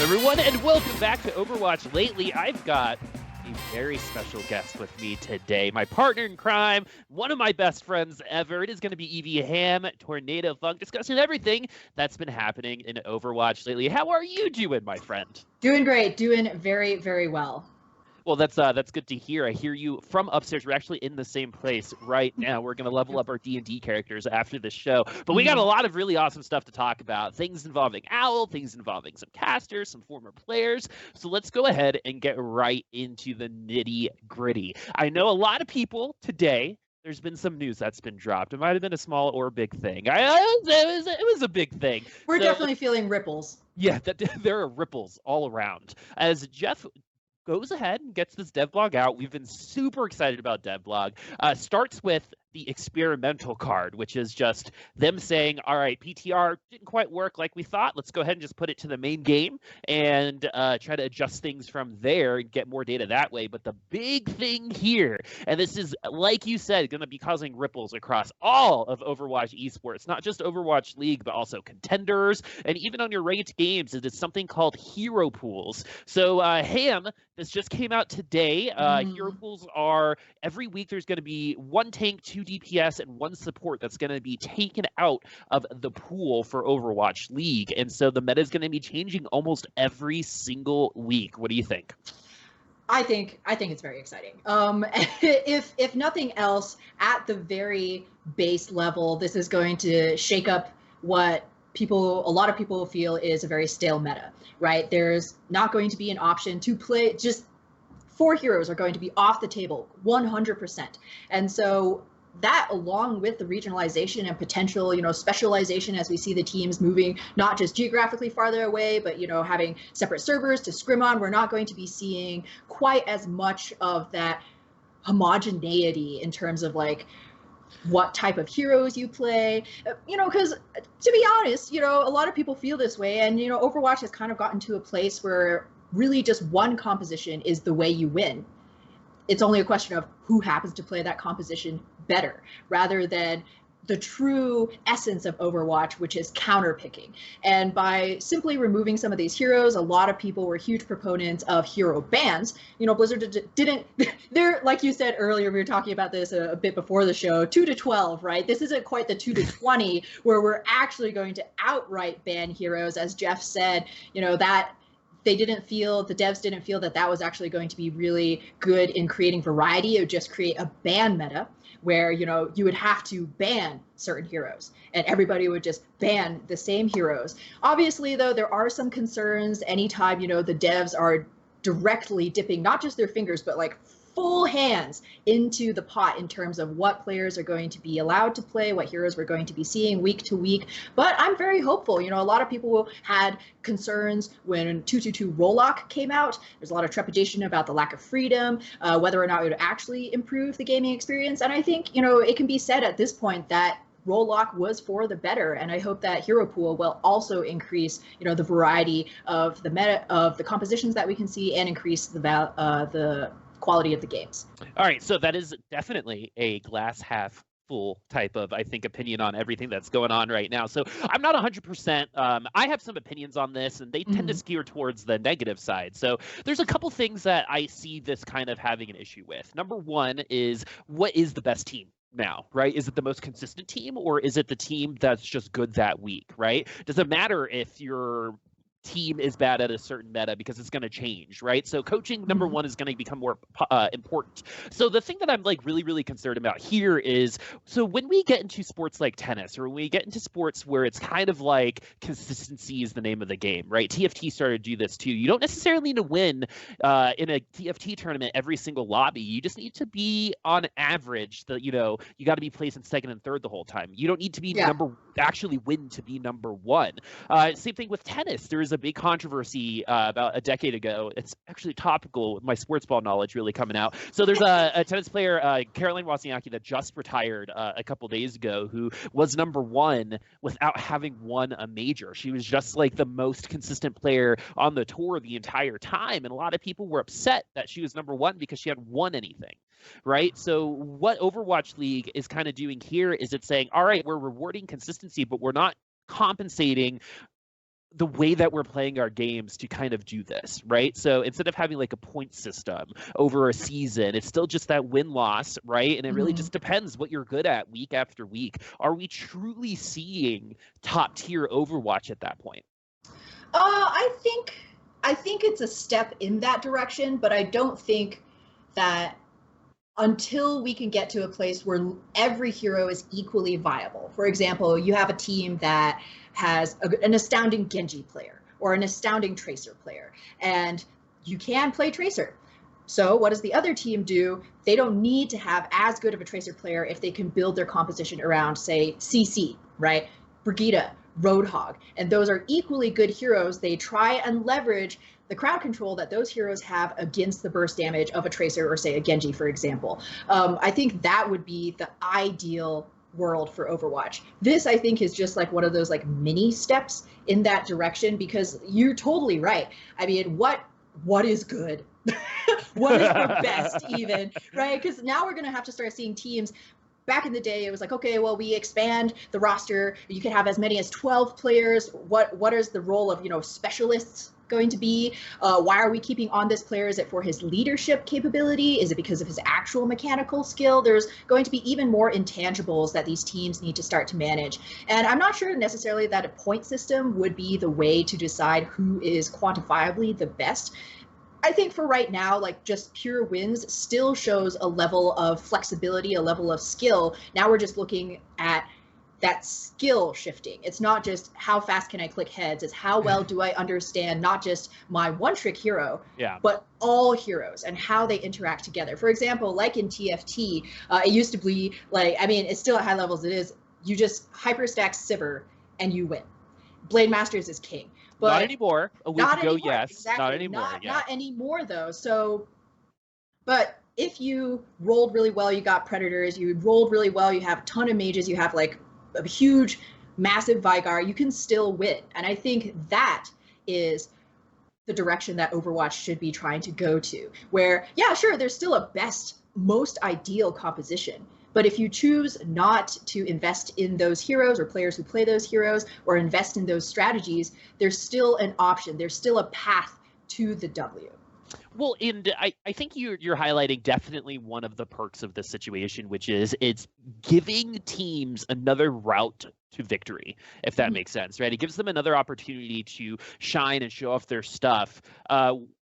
everyone, and welcome back to Overwatch Lately. I've got a very special guest with me today. My partner in crime, one of my best friends ever. It is going to be Evie Tornado Funk, discussing everything that's been happening in Overwatch lately. How are you doing, my friend? Doing great. Doing very, very well. Well, that's good to hear. I hear you from upstairs. We're actually in the same place right now. We're going to level up our D&D characters after the show. But we got a lot of really awesome stuff to talk about. Things involving Owl, things involving some casters, some former players. So let's go ahead and get right into the nitty-gritty. I know a lot of people today, there's been some news that's been dropped. It might have been a small or big thing. It was a big thing. We're definitely feeling ripples. Yeah, there are ripples all around. As Jeff goes ahead and gets this devblog out. We've been super excited about devblog. Starts with the experimental card, which is just them saying, all right, PTR didn't quite work like we thought. Let's go ahead and just put it to the main game and try to adjust things from there and get more data that way. But the big thing here, and this is, like you said, going to be causing ripples across all of Overwatch esports, not just Overwatch League, but also contenders, and even on your ranked games, it is something called hero pools. So Ham, this just came out today. Hero pools are, every week there's going to be one tank, two DPS, and one support that's going to be taken out of the pool for Overwatch League. And so the meta is going to be changing almost every single week. What do you think? I think it's very exciting. If nothing else, at the very base level, this is going to shake up what a lot of people feel is a very stale meta, right? There's not going to be an option to play, just 4 heroes are going to be off the table 100%. And so that, along with the regionalization and potential, specialization as we see the teams moving not just geographically farther away, but, having separate servers to scrim on, we're not going to be seeing quite as much of that homogeneity in terms of like what type of heroes you play, because to be honest, a lot of people feel this way, and, Overwatch has kind of gotten to a place where really just one composition is the way you win. It's only a question of who happens to play that composition better, rather than the true essence of Overwatch, which is counter-picking. And by simply removing some of these heroes, a lot of people were huge proponents of hero bans. Blizzard didn't, they're, like you said earlier, we were talking about this a bit before the show, 2 to 12, right? This isn't quite the 2 to 20, where we're actually going to outright ban heroes, as Jeff said, that the devs didn't feel that was actually going to be really good in creating variety. It would just create a ban meta where, you would have to ban certain heroes and everybody would just ban the same heroes. Obviously, though, there are some concerns anytime, the devs are directly dipping not just their fingers, but like full hands into the pot in terms of what players are going to be allowed to play, what heroes we're going to be seeing week to week. But I'm very hopeful. A lot of people had concerns when 222 Rollock came out. There's a lot of trepidation about the lack of freedom, whether or not it would actually improve the gaming experience. And I think, it can be said at this point that Rollock was for the better, and I hope that Hero Pool will also increase, the variety of the meta of the compositions that we can see, and increase the quality of the games. All right, so that is definitely a glass half full type of, I think, opinion on everything that's going on right now. So I'm not 100%. I have some opinions on this, and they tend to skew towards the negative side. So there's a couple things that I see this kind of having an issue with. Number one is, what is the best team now, right? Is it the most consistent team, or is it the team that's just good that week, right? Does it matter if your team is bad at a certain meta, because it's going to change, right? So coaching, number one, is going to become more important. So the thing that I'm like really concerned about here is, so when we get into sports like tennis, or when we get into sports where it's kind of like consistency is the name of the game, right? TFT started to do this too. You don't necessarily need to win in a TFT tournament every single lobby. You just need to be on average, you got to be placing second and third the whole time. You don't need to be actually win to be number one. Same thing with tennis. There is a big controversy about a decade ago. It's actually topical with my sports ball knowledge really coming out. So there's a tennis player, Caroline Wozniacki, that just retired a couple days ago, who was number one without having won a major. She was just like the most consistent player on the tour the entire time. And a lot of people were upset that she was number one because she hadn't won anything, right? So what Overwatch League is kind of doing here is it's saying, all right, we're rewarding consistency, but we're not compensating the way that we're playing our games to kind of do this, right? So instead of having like a point system over a season, it's still just that win-loss, right? And it really just depends what you're good at week after week. Are we truly seeing top-tier Overwatch at that point? I think it's a step in that direction, but I don't think that until we can get to a place where every hero is equally viable. For example, you have a team that has an astounding Genji player or an astounding Tracer player, and you can play Tracer. So what does the other team do? They don't need to have as good of a Tracer player if they can build their composition around, say, CC, right? Brigitte, Roadhog, and those are equally good heroes. They try and leverage the crowd control that those heroes have against the burst damage of a Tracer or, say, a Genji, for example. I think that would be the ideal world for Overwatch. This, I think, is just like one of those like mini steps in that direction, because you're totally right. I mean, what is good? What is the best even, right? Because now we're going to have to start seeing teams. Back in the day, it was like, okay, well, we expand the roster. You can have as many as 12 players. What is the role of, specialists going to be? Why are we keeping on this player? Is it for his leadership capability? Is it because of his actual mechanical skill? There's going to be even more intangibles that these teams need to start to manage. And I'm not sure necessarily that a point system would be the way to decide who is quantifiably the best. I think for right now, like just pure wins still shows a level of flexibility, a level of skill. Now we're just looking at that skill shifting. It's not just how fast can I click heads, it's how well do I understand not just my one-trick hero, but all heroes and how they interact together. For example, like in TFT, it used to be like, I mean, it's still at high levels, it is, you just hyperstack Sivir and you win. Blade Masters is king. But not anymore. A week ago, anymore. Yes. Exactly. Not anymore. Not anymore, though. So, but if you rolled really well, you got Predators, you rolled really well, you have a ton of mages, you have like a huge, massive Vigar, you can still win. And I think that is the direction that Overwatch should be trying to go to. Where, yeah, sure, there's still a best, most ideal composition. But if you choose not to invest in those heroes or players who play those heroes or invest in those strategies, there's still an option. There's still a path to the W. Well, and I think you're highlighting definitely one of the perks of this situation, which is it's giving teams another route to victory, if that makes sense, right? It gives them another opportunity to shine and show off their stuff.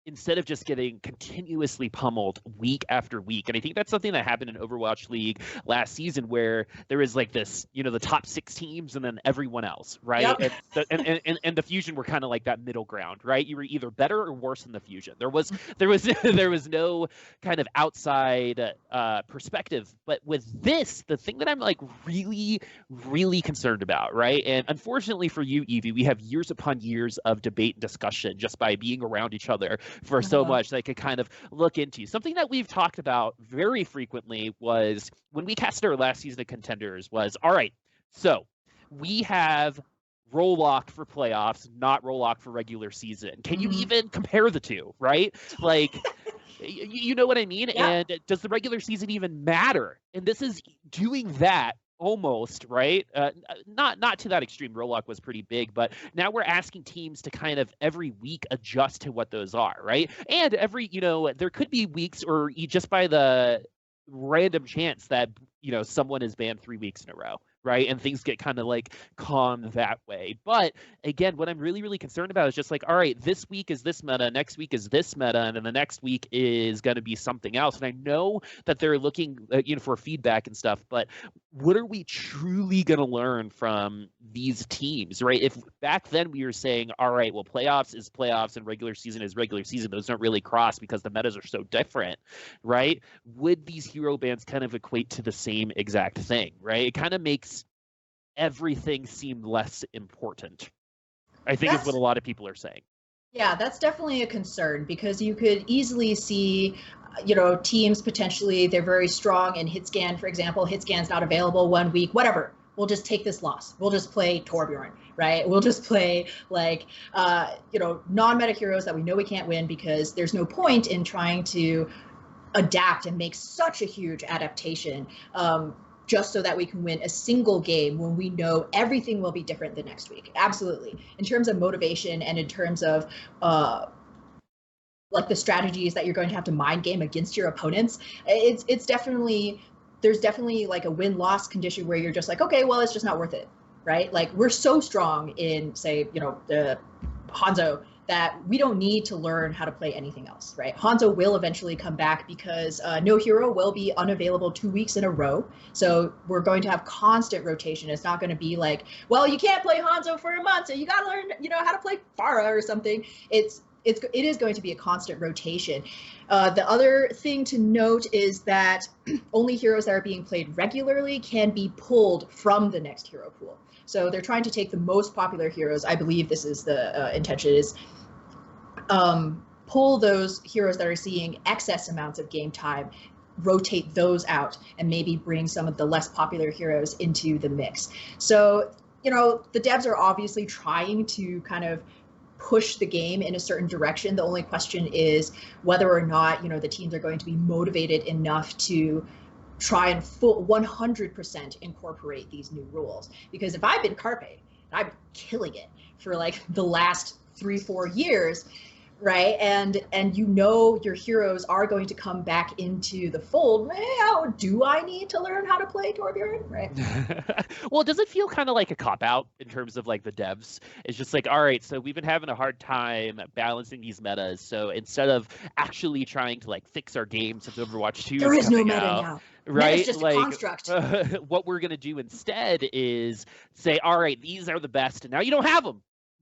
Instead of just getting continuously pummeled week after week. And I think that's something that happened in Overwatch League last season, where there was like this, the top 6 teams and then everyone else, right? Yep. And the Fusion were kind of like that middle ground, right? You were either better or worse than the Fusion. There was no kind of outside perspective. But with this, the thing that I'm like really, really concerned about, right? And unfortunately for you, Evie, we have years upon years of debate and discussion just by being around each other for so much that I could kind of look into. Something that we've talked about very frequently was when we casted our last season of Contenders was, all right, so we have roll locked for playoffs, not roll locked for regular season. Can you even compare the two, right? Like, you know what I mean? Yeah. And does the regular season even matter? And this is doing that almost, right? Not to that extreme. Roll-lock was pretty big, but now we're asking teams to kind of every week adjust to what those are, right? And every, there could be weeks or just by the random chance that, someone is banned 3 weeks in a row, right? And things get kind of like calm that way. But again, what I'm really, really concerned about is just like, all right, this week is this meta, next week is this meta, and then the next week is going to be something else. And I know that they're looking, for feedback and stuff, but what are we truly going to learn from these teams, right? If back then we were saying, all right, well, playoffs is playoffs and regular season is regular season, those don't really cross because the metas are so different, right? Would these hero bans kind of equate to the same exact thing, right? It kind of makes everything seem less important, I think is what a lot of people are saying. Yeah, that's definitely a concern, because you could easily see, teams potentially, they're very strong in hit scan, for example. Hit scan's not available 1 week, whatever. We'll just take this loss. We'll just play Torbjorn, right? We'll just play like, non-meta heroes that we know we can't win, because there's no point in trying to adapt and make such a huge adaptation just so that we can win a single game when we know everything will be different the next week. Absolutely. In terms of motivation and in terms of like the strategies that you're going to have to mind game against your opponents, it's definitely, there's definitely like a win-loss condition where you're just like, okay, well, it's just not worth it, right? Like we're so strong in, say, you know, the Hanzo, that we don't need to learn how to play anything else, right? Hanzo will eventually come back because no hero will be unavailable 2 weeks in a row. So we're going to have constant rotation. It's not going to be like, well, you can't play Hanzo for a month, so you got to learn, you know, how to play Pharah or something. It is going to be a constant rotation. The other thing to note is that only heroes that are being played regularly can be pulled from the next hero pool. So they're trying to take the most popular heroes. I believe this is the intention, is pull those heroes that are seeing excess amounts of game time, rotate those out, and maybe bring some of the less popular heroes into the mix. So, you know, the devs are obviously trying to kind of push the game in a certain direction. The only question is whether or not, you know, the teams are going to be motivated enough to try and full 100% incorporate these new rules. Because if I've been Carpe, I'm killing it for like the last 3-4 years, right? And you know your heroes are going to come back into the fold. Well, do I need to learn how to play Torbjorn? Right. Well, does it feel kind of like a cop-out in terms of like the devs? It's just like, all right, so we've been having a hard time balancing these metas. So instead of actually trying to like fix our game since Overwatch 2 there is no meta out, now. right? Meta's just like, a construct. What we're going to do instead is say, all right, these are the best, and now you don't have them.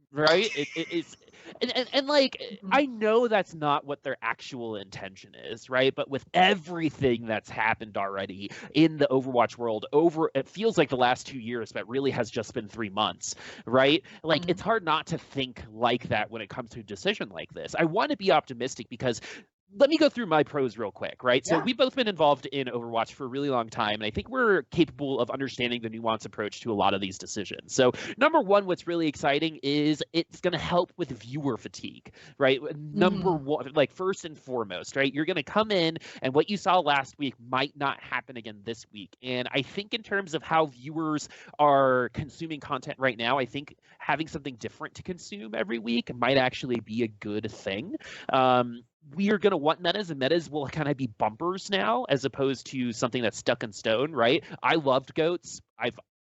Right? It's and like I know that's not what their actual intention is, right? But with everything that's happened already in the Overwatch world, it feels like the last 2 years, but really has just been 3 months, right? Like it's hard not to think like that when it comes to a decision like this. I want to be optimistic because let me go through my pros real quick, right? So we've both been involved in Overwatch for a really long time, and I think we're capable of understanding the nuanced approach to a lot of these decisions. So number one, what's really exciting is it's going to help with viewer fatigue, right? Number one, like first and foremost, right? You're going to come in, and what you saw last week might not happen again this week. And I think in terms of how viewers are consuming content right now, I think having something different to consume every week might actually be a good thing. We are going to want metas, and metas will kind of be bumpers now as opposed to something that's stuck in stone, right? I loved GOATs.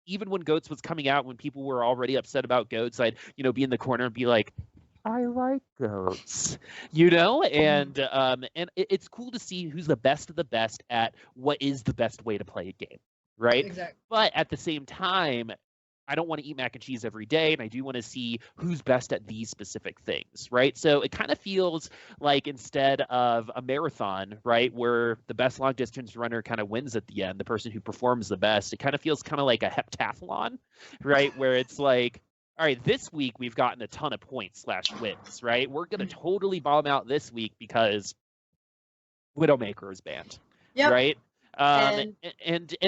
Even when GOATs was coming out, when people were already upset about GOATs, I'd, you know, be in the corner and be like, I like GOATs, you know, and it's cool to see who's the best of the best at what is the best way to play a game, right? Exactly. But at the same time, I don't want to eat mac and cheese every day, and I do want to see who's best at these specific things, right? So it kind of feels like instead of a marathon, right, where the best long distance runner kind of wins at the end, the person who performs the best, it kind of feels kind of like a heptathlon, right, where it's like, all right, this week we've gotten a ton of points / wins, right? We're going to totally bomb out this week because Widowmaker is banned, right? And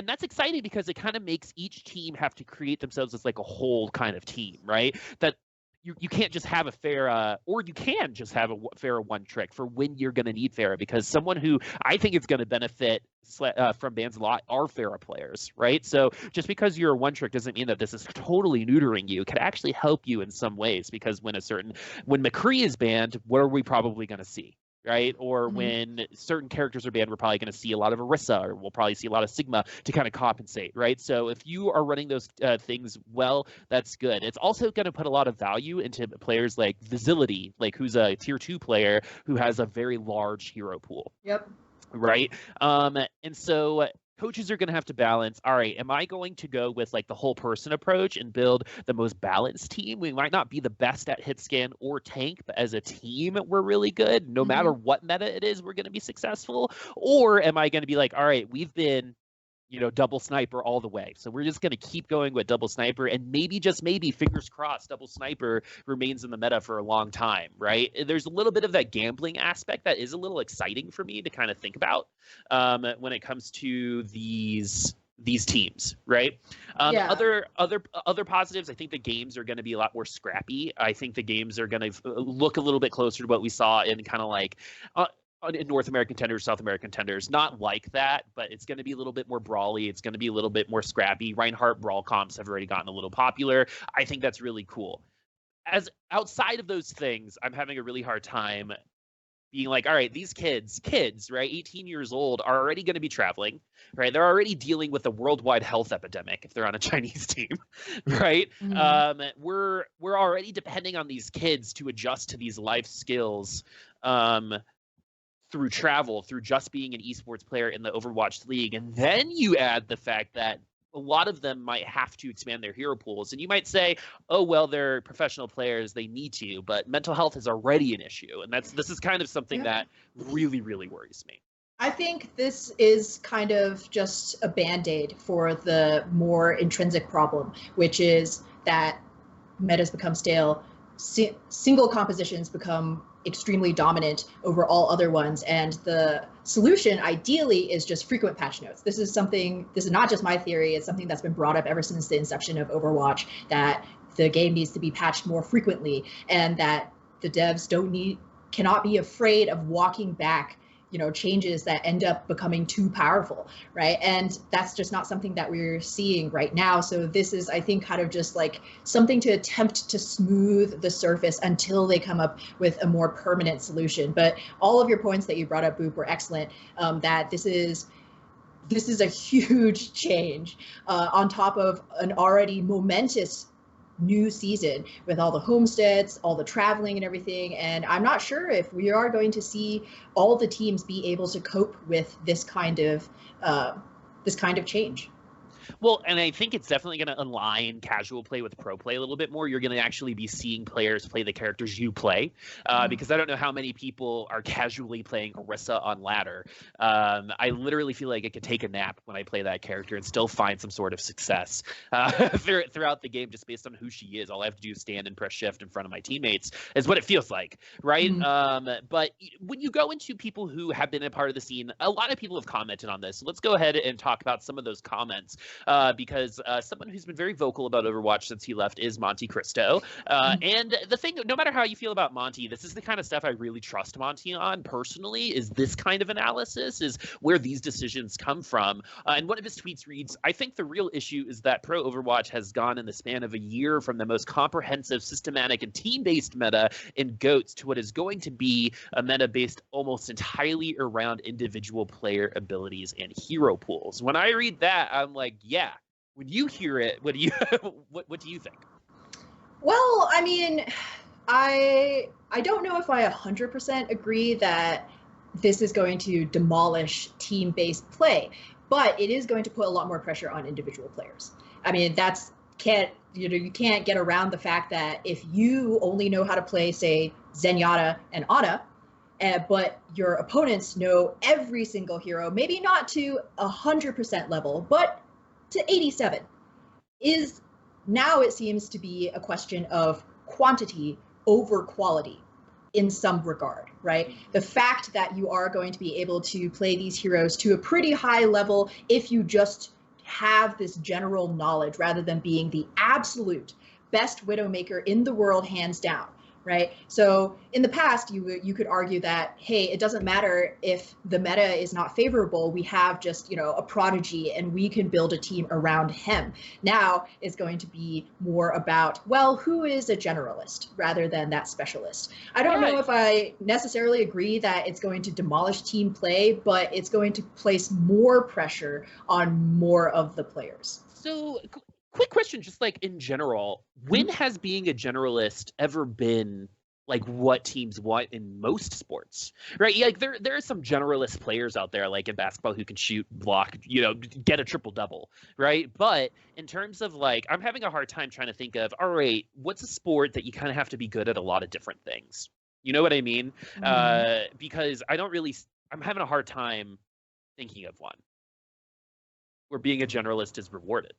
that's exciting because it kind of makes each team have to create themselves as like a whole kind of team, right? That you can't just have a Pharah, or you can just have a Pharah one trick for when you're going to need Pharah, because someone who I think is going to benefit from bans a lot are Pharah players, right? So just because you're a one trick doesn't mean that this is totally neutering you. It could actually help you in some ways, because when McCree is banned, what are we probably going to see? Right? Or when certain characters are banned, we're probably going to see a lot of Orisa, or we'll probably see a lot of Sigma to kind of compensate, right? So if you are running those things well, that's good. It's also going to put a lot of value into players like Visility, like who's a tier 2 player who has a very large hero pool. Yep. Right? And so coaches are going to have to balance, all right, am I going to go with like the whole person approach and build the most balanced team? We might not be the best at hit scan or tank, but as a team, we're really good. No matter what meta it is, we're going to be successful. Or am I going to be like, all right, we've been, you know, double sniper all the way, so we're just going to keep going with double sniper, and maybe, just maybe, fingers crossed, double sniper remains in the meta for a long time, right? There's a little bit of that gambling aspect that is a little exciting for me to kind of think about when it comes to these teams, right? Other positives, I think the games are going to be a lot more scrappy. I think the games are going to look a little bit closer to what we saw in kind of like in North American tenders, South American tenders, not like that, but it's going to be a little bit more brawly. It's going to be a little bit more scrappy. Reinhardt brawl comps have already gotten a little popular. I think that's really cool. As outside of those things, I'm having a really hard time being like, all right, these kids, right, 18 years old, are already going to be traveling, right? They're already dealing with a worldwide health epidemic if they're on a Chinese team, right? We're already depending on these kids to adjust to these life skills through travel, through just being an esports player in the Overwatch League. And then you add the fact that a lot of them might have to expand their hero pools. And you might say, oh, well, they're professional players, they need to, but mental health is already an issue. And this is kind of something that really, really worries me. I think this is kind of just a Band-Aid for the more intrinsic problem, which is that metas become stale, single compositions become extremely dominant over all other ones, and the solution ideally is just frequent patch notes. This is not just my theory, it's something that's been brought up ever since the inception of Overwatch, that the game needs to be patched more frequently, and that the devs cannot be afraid of walking back changes that end up becoming too powerful, right? And that's just not something that we're seeing right now. So this is, I think, kind of just like something to attempt to smooth the surface until they come up with a more permanent solution. But all of your points that you brought up, Boop, were excellent. That this is a huge change on top of an already momentous new season with all the homesteads, all the traveling and everything. And I'm not sure if we are going to see all the teams be able to cope with this kind of change. Well, and I think it's definitely going to align casual play with pro play a little bit more. You're going to actually be seeing players play the characters you play, because I don't know how many people are casually playing Orisa on ladder. I literally feel like I could take a nap when I play that character and still find some sort of success throughout the game just based on who she is. All I have to do is stand and press shift in front of my teammates is what it feels like, right? But when you go into people who have been a part of the scene, a lot of people have commented on this. So let's go ahead and talk about some of those comments. Because someone who's been very vocal about Overwatch since he left is Monte Cristo. And the thing, no matter how you feel about Monty, this is the kind of stuff I really trust Monty on personally, is this kind of analysis, is where these decisions come from. And one of his tweets reads, I think the real issue is that pro Overwatch has gone in the span of a year from the most comprehensive, systematic, and team-based meta in GOATS to what is going to be a meta based almost entirely around individual player abilities and hero pools. When I read that, I'm like, yeah. When you hear it, what do you what do you think? Well, I mean, I don't know if I 100% agree that this is going to demolish team-based play, but it is going to put a lot more pressure on individual players. I mean, you can't get around the fact that if you only know how to play, say, Zenyatta and Ana, but your opponents know every single hero, maybe not to 100% level, but to 87, is now it seems to be a question of quantity over quality in some regard, right? The fact that you are going to be able to play these heroes to a pretty high level if you just have this general knowledge rather than being the absolute best Widowmaker in the world, hands down. Right. So in the past, you could argue that, hey, it doesn't matter if the meta is not favorable. We have just, a prodigy and we can build a team around him. Now it's going to be more about, well, who is a generalist rather than that specialist. I don't know if I necessarily agree that it's going to demolish team play, but it's going to place more pressure on more of the players. So quick question, just like in general, when has being a generalist ever been like what teams want in most sports, right? Like there are some generalist players out there, like in basketball, who can shoot, block, get a triple double, right? But in terms of like, I'm having a hard time trying to think of, all right, what's a sport that you kind of have to be good at a lot of different things? You know what I mean? Because I'm having a hard time thinking of one where being a generalist is rewarded.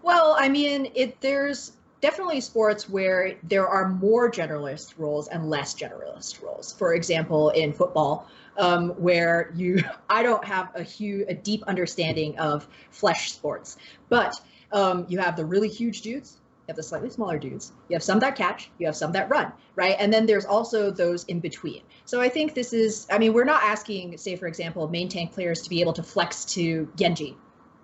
Well, I mean, there's definitely sports where there are more generalist roles and less generalist roles. For example, in football, where I don't have a deep understanding of flesh sports, but you have the really huge dudes have the slightly smaller dudes, you have some that catch, you have some that run, right? And then there's also those in between. So I think this is, I mean, we're not asking, say, for example, main tank players to be able to flex to Genji.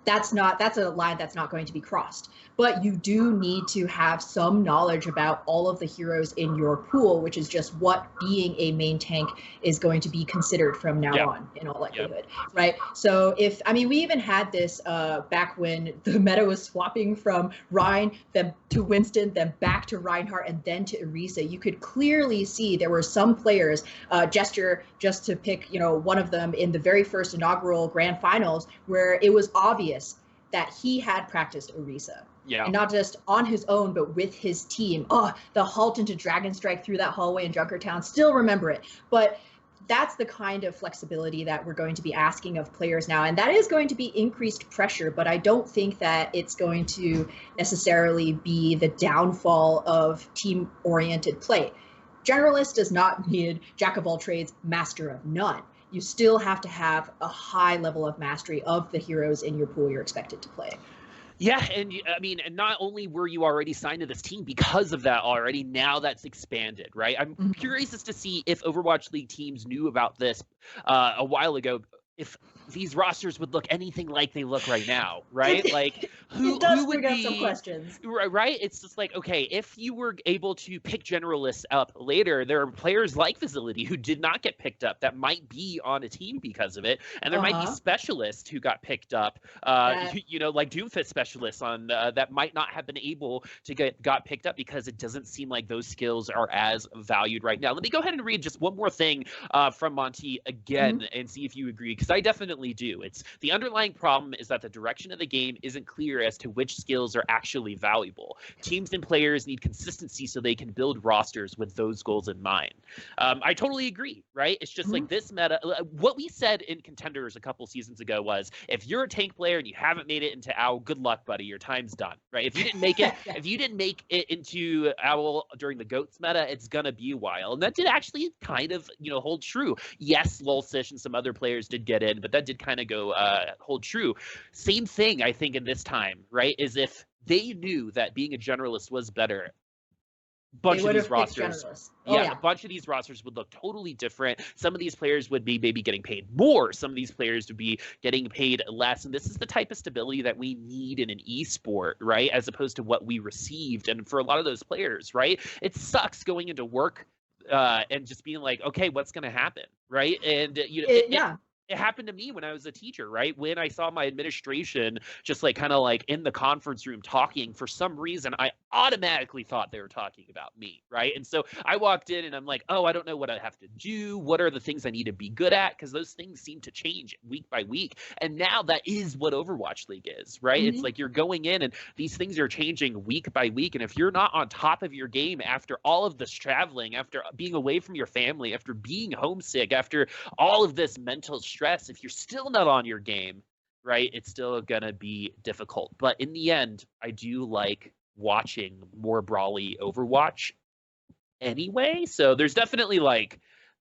That's a line that's not going to be crossed. But you do need to have some knowledge about all of the heroes in your pool, which is just what being a main tank is going to be considered from now on, in all likelihood, right? So we even had this back when the meta was swapping from Rein, then to Winston, then back to Reinhardt, and then to Orisa. You could clearly see there were some players, Gesture, just to pick, one of them in the very first inaugural grand finals, where it was obvious that he had practiced Orisa. Yeah. And not just on his own, but with his team. Oh, the halt into Dragon Strike through that hallway in Junkertown, still remember it. But that's the kind of flexibility that we're going to be asking of players now. And that is going to be increased pressure, but I don't think that it's going to necessarily be the downfall of team-oriented play. Generalist does not need jack of all trades, master of none. You still have to have a high level of mastery of the heroes in your pool you're expected to play. Yeah, and and not only were you already signed to this team because of that already, now that's expanded, right? I'm curious as to see if Overwatch League teams knew about this a while ago, if these rosters would look anything like they look right now, right? Like, who would bring be up some questions, right? It's just like, okay, if you were able to pick generalists up later, there are players like Facility who did not get picked up that might be on a team because of it, and there might be specialists who got picked up, like Doomfist specialists on that might not have been able to got picked up because it doesn't seem like those skills are as valued right now. Let me go ahead and read just one more thing from Monty again and see if you agree, because I definitely do. It's the underlying problem is that the direction of the game isn't clear as to which skills are actually valuable. Teams and players need consistency so they can build rosters with those goals in mind. I totally agree, right? It's just like this meta. What we said in Contenders a couple seasons ago was, if you're a tank player and you haven't made it into OWL, good luck, buddy. Your time's done, right? If you didn't make it, if you didn't make it into OWL during the GOATS meta, it's gonna be a while, and that did actually kind of hold true. Yes, Lulsish and some other players did get in, but that did kind of go hold true. Same thing, I think, in this time, right? Is if they knew that being a generalist was better, a bunch of these rosters would look totally different. Some of these players would be maybe getting paid more. Some of these players would be getting paid less. And this is the type of stability that we need in an esport, right? As opposed to what we received. And for a lot of those players, right? It sucks going into work and just being like, okay, what's going to happen, right? And it happened to me when I was a teacher, right? When I saw my administration just kind of in the conference room talking, for some reason, I automatically thought they were talking about me, right? And so I walked in and I'm like, oh, I don't know what I have to do. What are the things I need to be good at? Because those things seem to change week by week. And now that is what Overwatch League is, right? It's like you're going in and these things are changing week by week. And if you're not on top of your game after all of this traveling, after being away from your family, after being homesick, after all of this mental stress, if you're still not on your game, right, it's still gonna be difficult. But in the end, I do like watching more brawly Overwatch anyway. So there's definitely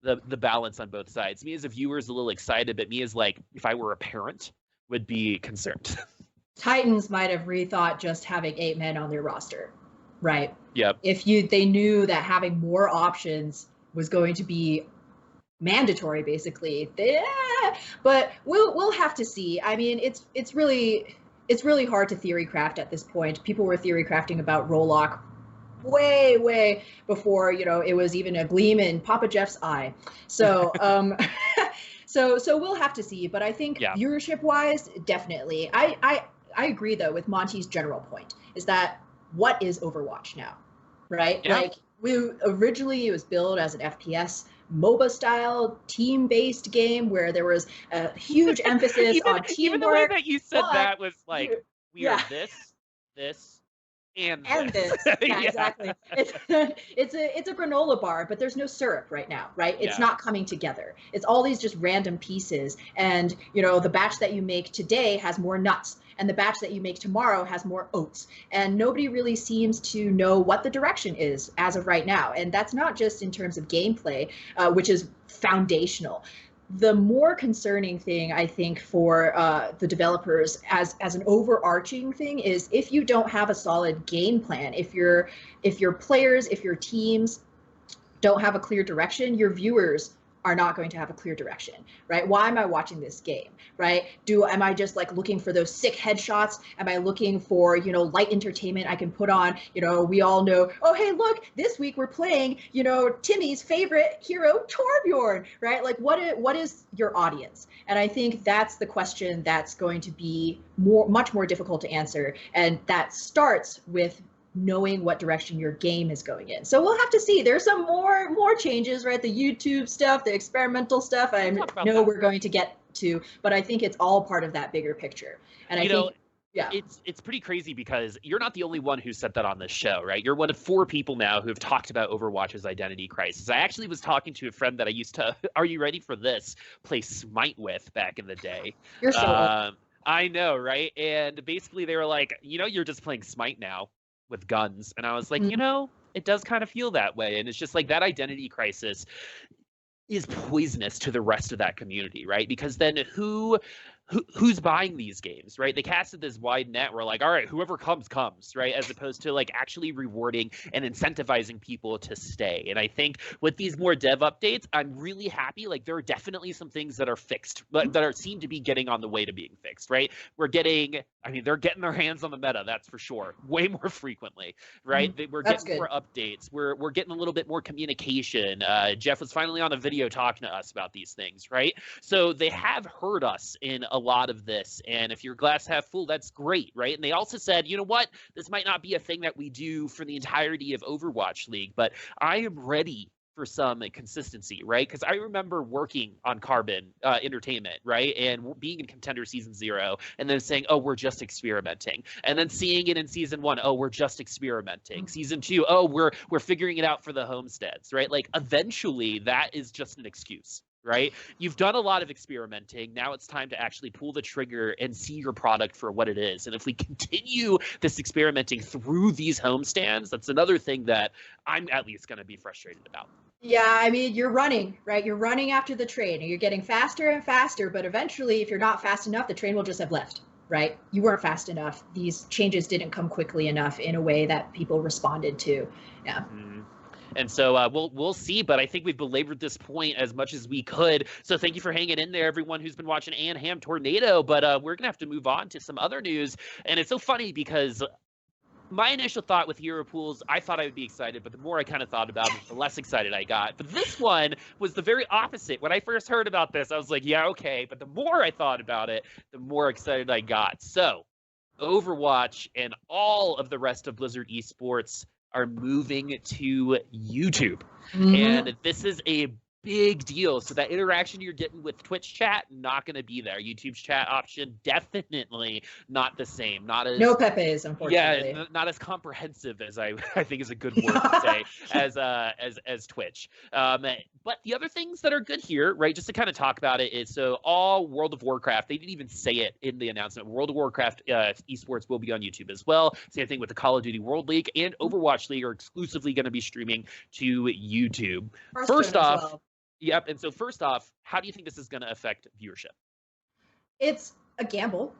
the balance on both sides. Me as a viewer is a little excited, but me as if I were a parent would be concerned. Titans might have rethought just having 8 men on their roster, right? Yep. If they knew that having more options was going to be mandatory, basically. But we'll have to see. I mean, it's really hard to theory craft at this point. People were theory crafting about Rolock way before it was even a gleam in Papa Jeff's eye. So so we'll have to see. But I think viewership wise, definitely. I agree though with Monty's general point, is that what is Overwatch now, right? Yeah. Originally it was billed as an FPS MOBA style team-based game where there was a huge emphasis on teamwork. Even the way that you said that was we are this, and this. Yeah, exactly. It's a granola bar, but there's no syrup right now, right? It's not coming together. It's all these just random pieces, and the batch that you make today has more nuts, and the batch that you make tomorrow has more oats, and nobody really seems to know what the direction is as of right now. And that's not just in terms of gameplay, which is foundational. the more concerning thing, I think, for the developers as an overarching thing is if you don't have a solid game plan, if your players, if your teams don't have a clear direction, your viewers are not going to have a clear direction, right? Why am I watching this game, right? Am I just like looking for those sick headshots? Am I looking for, light entertainment I can put on? We all know, oh, hey, look, this week we're playing, Timmy's favorite hero, Torbjorn, right? Like what is your audience? And I think that's the question that's going to be much more difficult to answer. And that starts with knowing what direction your game is going in. So we'll have to see. There's some more changes, right? The YouTube stuff, the experimental stuff, I know we're going to get to, but I think it's all part of that bigger picture. And I think yeah, it's pretty crazy because you're not the only one who said that on this show, right? You're one of 4 people now who have talked about Overwatch's identity crisis. I actually was talking to a friend that I used to, are you ready for this, play Smite with back in the day. You're so old. I know, right? And basically they were like, you're just playing Smite now with guns. And I was like, it does kind of feel that way. And it's just like that identity crisis is poisonous to the rest of that community, right? Because then who's buying these games, right? They casted this wide net where like, all right, whoever comes, right? As opposed to like actually rewarding and incentivizing people to stay. And I think with these more dev updates, I'm really happy. Like there are definitely some things that are fixed, but that seem to be getting on the way to being fixed, right? They're getting their hands on the meta, that's for sure, way more frequently, right? We're getting more updates. We're getting a little bit more communication. Jeff was finally on a video talking to us about these things, right? So they have heard us in a lot of this, and if you're glass half full, that's great, right? And they also said, you know what, this might not be a thing that we do for the entirety of Overwatch League, but I am ready for some consistency, right? Because I remember working on Carbon Entertainment, right, and being in Contender Season 0, and then saying, oh, we're just experimenting, and then seeing it in Season 1, oh, we're just experimenting. Season 2, oh, we're figuring it out for the homesteads, right? Like eventually that is just an excuse, right? You've done a lot of experimenting. Now it's time to actually pull the trigger and see your product for what it is. And if we continue this experimenting through these homestands, that's another thing that I'm at least going to be frustrated about. Yeah, I mean, you're running, right? You're running after the train and you're getting faster and faster, but eventually if you're not fast enough, the train will just have left, right? You weren't fast enough. These changes didn't come quickly enough in a way that people responded to. Yeah. Mm-hmm. And so we'll see, but I think we've belabored this point as much as we could. So thank you for hanging in there, everyone who's been watching Ann Ham Tornado. But we're going to have to move on to some other news. And it's so funny because my initial thought with hero pools, I thought I would be excited, but the more I kind of thought about it, the less excited I got. But this one was the very opposite. When I first heard about this, I was like, yeah, okay. But the more I thought about it, the more excited I got. So Overwatch and all of the rest of Blizzard Esports are moving to YouTube. And this is a big deal. So that interaction you're getting with Twitch chat, not going to be there. YouTube's chat option, definitely not the same. Not as no Pepe's, unfortunately. Yeah, not as comprehensive as I think is a good word to say as Twitch. But the other things that are good here, right, just to kind of talk about it, is so all World of Warcraft, they didn't even say it in the announcement. World of Warcraft esports will be on YouTube as well. Same thing with the Call of Duty World League and Overwatch League are exclusively going to be streaming to YouTube. First off, yep. And so first off, how do you think this is going to affect viewership? It's a gamble.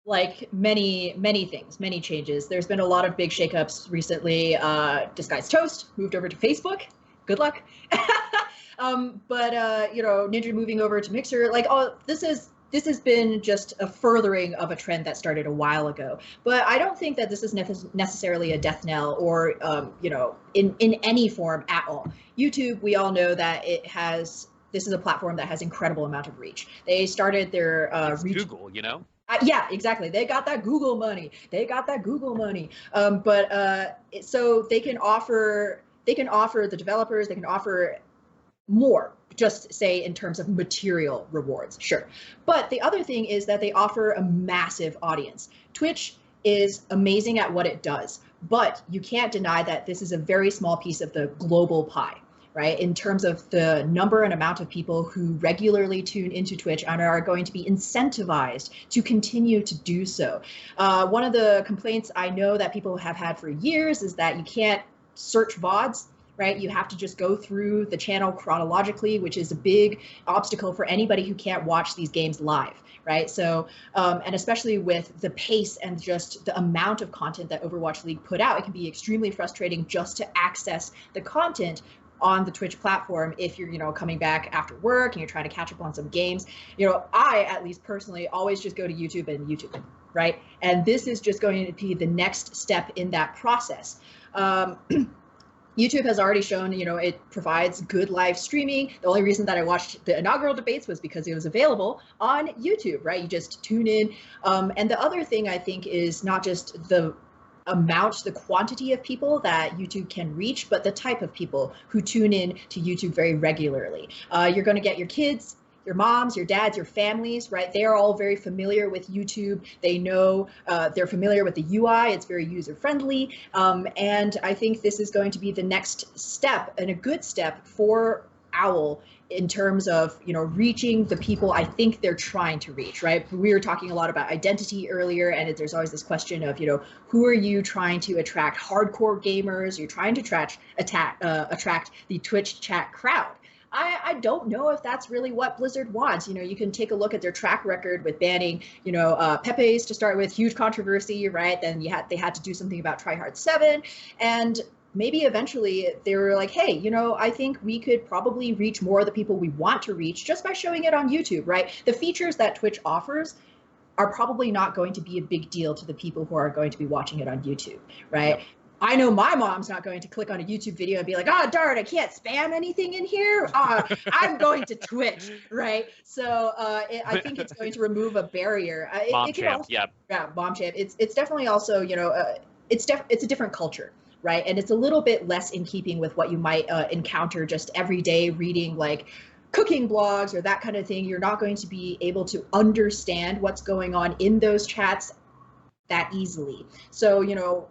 Like many things, many changes. There's been a lot of big shakeups recently. Disguised Toast moved over to Facebook. Good luck. But Ninja moving over to Mixer. Like, this has been just a furthering of a trend that started a while ago. But I don't think that this is necessarily a death knell or, in any form at all. YouTube, we all know that this is a platform that has incredible amount of reach. They started their reach. Google, yeah, exactly. They got that Google money. So they can offer the developers, they can offer more, just say in terms of material rewards, sure. But the other thing is that they offer a massive audience. Twitch is amazing at what it does, but you can't deny that this is a very small piece of the global pie, right? In terms of the number and amount of people who regularly tune into Twitch and are going to be incentivized to continue to do so. One of the complaints I know that people have had for years is that you can't search VODs right? You have to just go through the channel chronologically, which is a big obstacle for anybody who can't watch these games live, right? So, and especially with the pace and just the amount of content that Overwatch League put out, it can be extremely frustrating just to access the content on the Twitch platform if you're, coming back after work and you're trying to catch up on some games. I, at least personally, always just go to YouTube and YouTube it, right? And this is just going to be the next step in that process. YouTube has already shown, it provides good live streaming. The only reason that I watched the inaugural debates was because it was available on YouTube, right? You just tune in. And the other thing I think is not just the the quantity of people that YouTube can reach, but the type of people who tune in to YouTube very regularly. You're going to get your kids, your moms, your dads, your families, right? They're all very familiar with YouTube. They know, they're familiar with the UI. It's very user-friendly. And I think this is going to be the next step, and a good step for OWL in terms of, reaching the people I think they're trying to reach, right? We were talking a lot about identity earlier, and there's always this question of, who are you trying to attract? Hardcore gamers? You're trying to attract the Twitch chat crowd. I don't know if that's really what Blizzard wants. You can take a look at their track record with banning, Pepe's to start with, huge controversy, right? Then they had to do something about Tryhard 7, and maybe eventually they were like, hey, I think we could probably reach more of the people we want to reach just by showing it on YouTube, right? The features that Twitch offers are probably not going to be a big deal to the people who are going to be watching it on YouTube, right? Yep. I know my mom's not going to click on a YouTube video and be like, oh, darn, I can't spam anything in here. I'm going to Twitch, right? So I think it's going to remove a barrier. Mom champ, yeah. Yeah, mom champ. It's definitely also, it's a different culture, right? And it's a little bit less in keeping with what you might encounter just every day reading like cooking blogs or that kind of thing. You're not going to be able to understand what's going on in those chats that easily. So,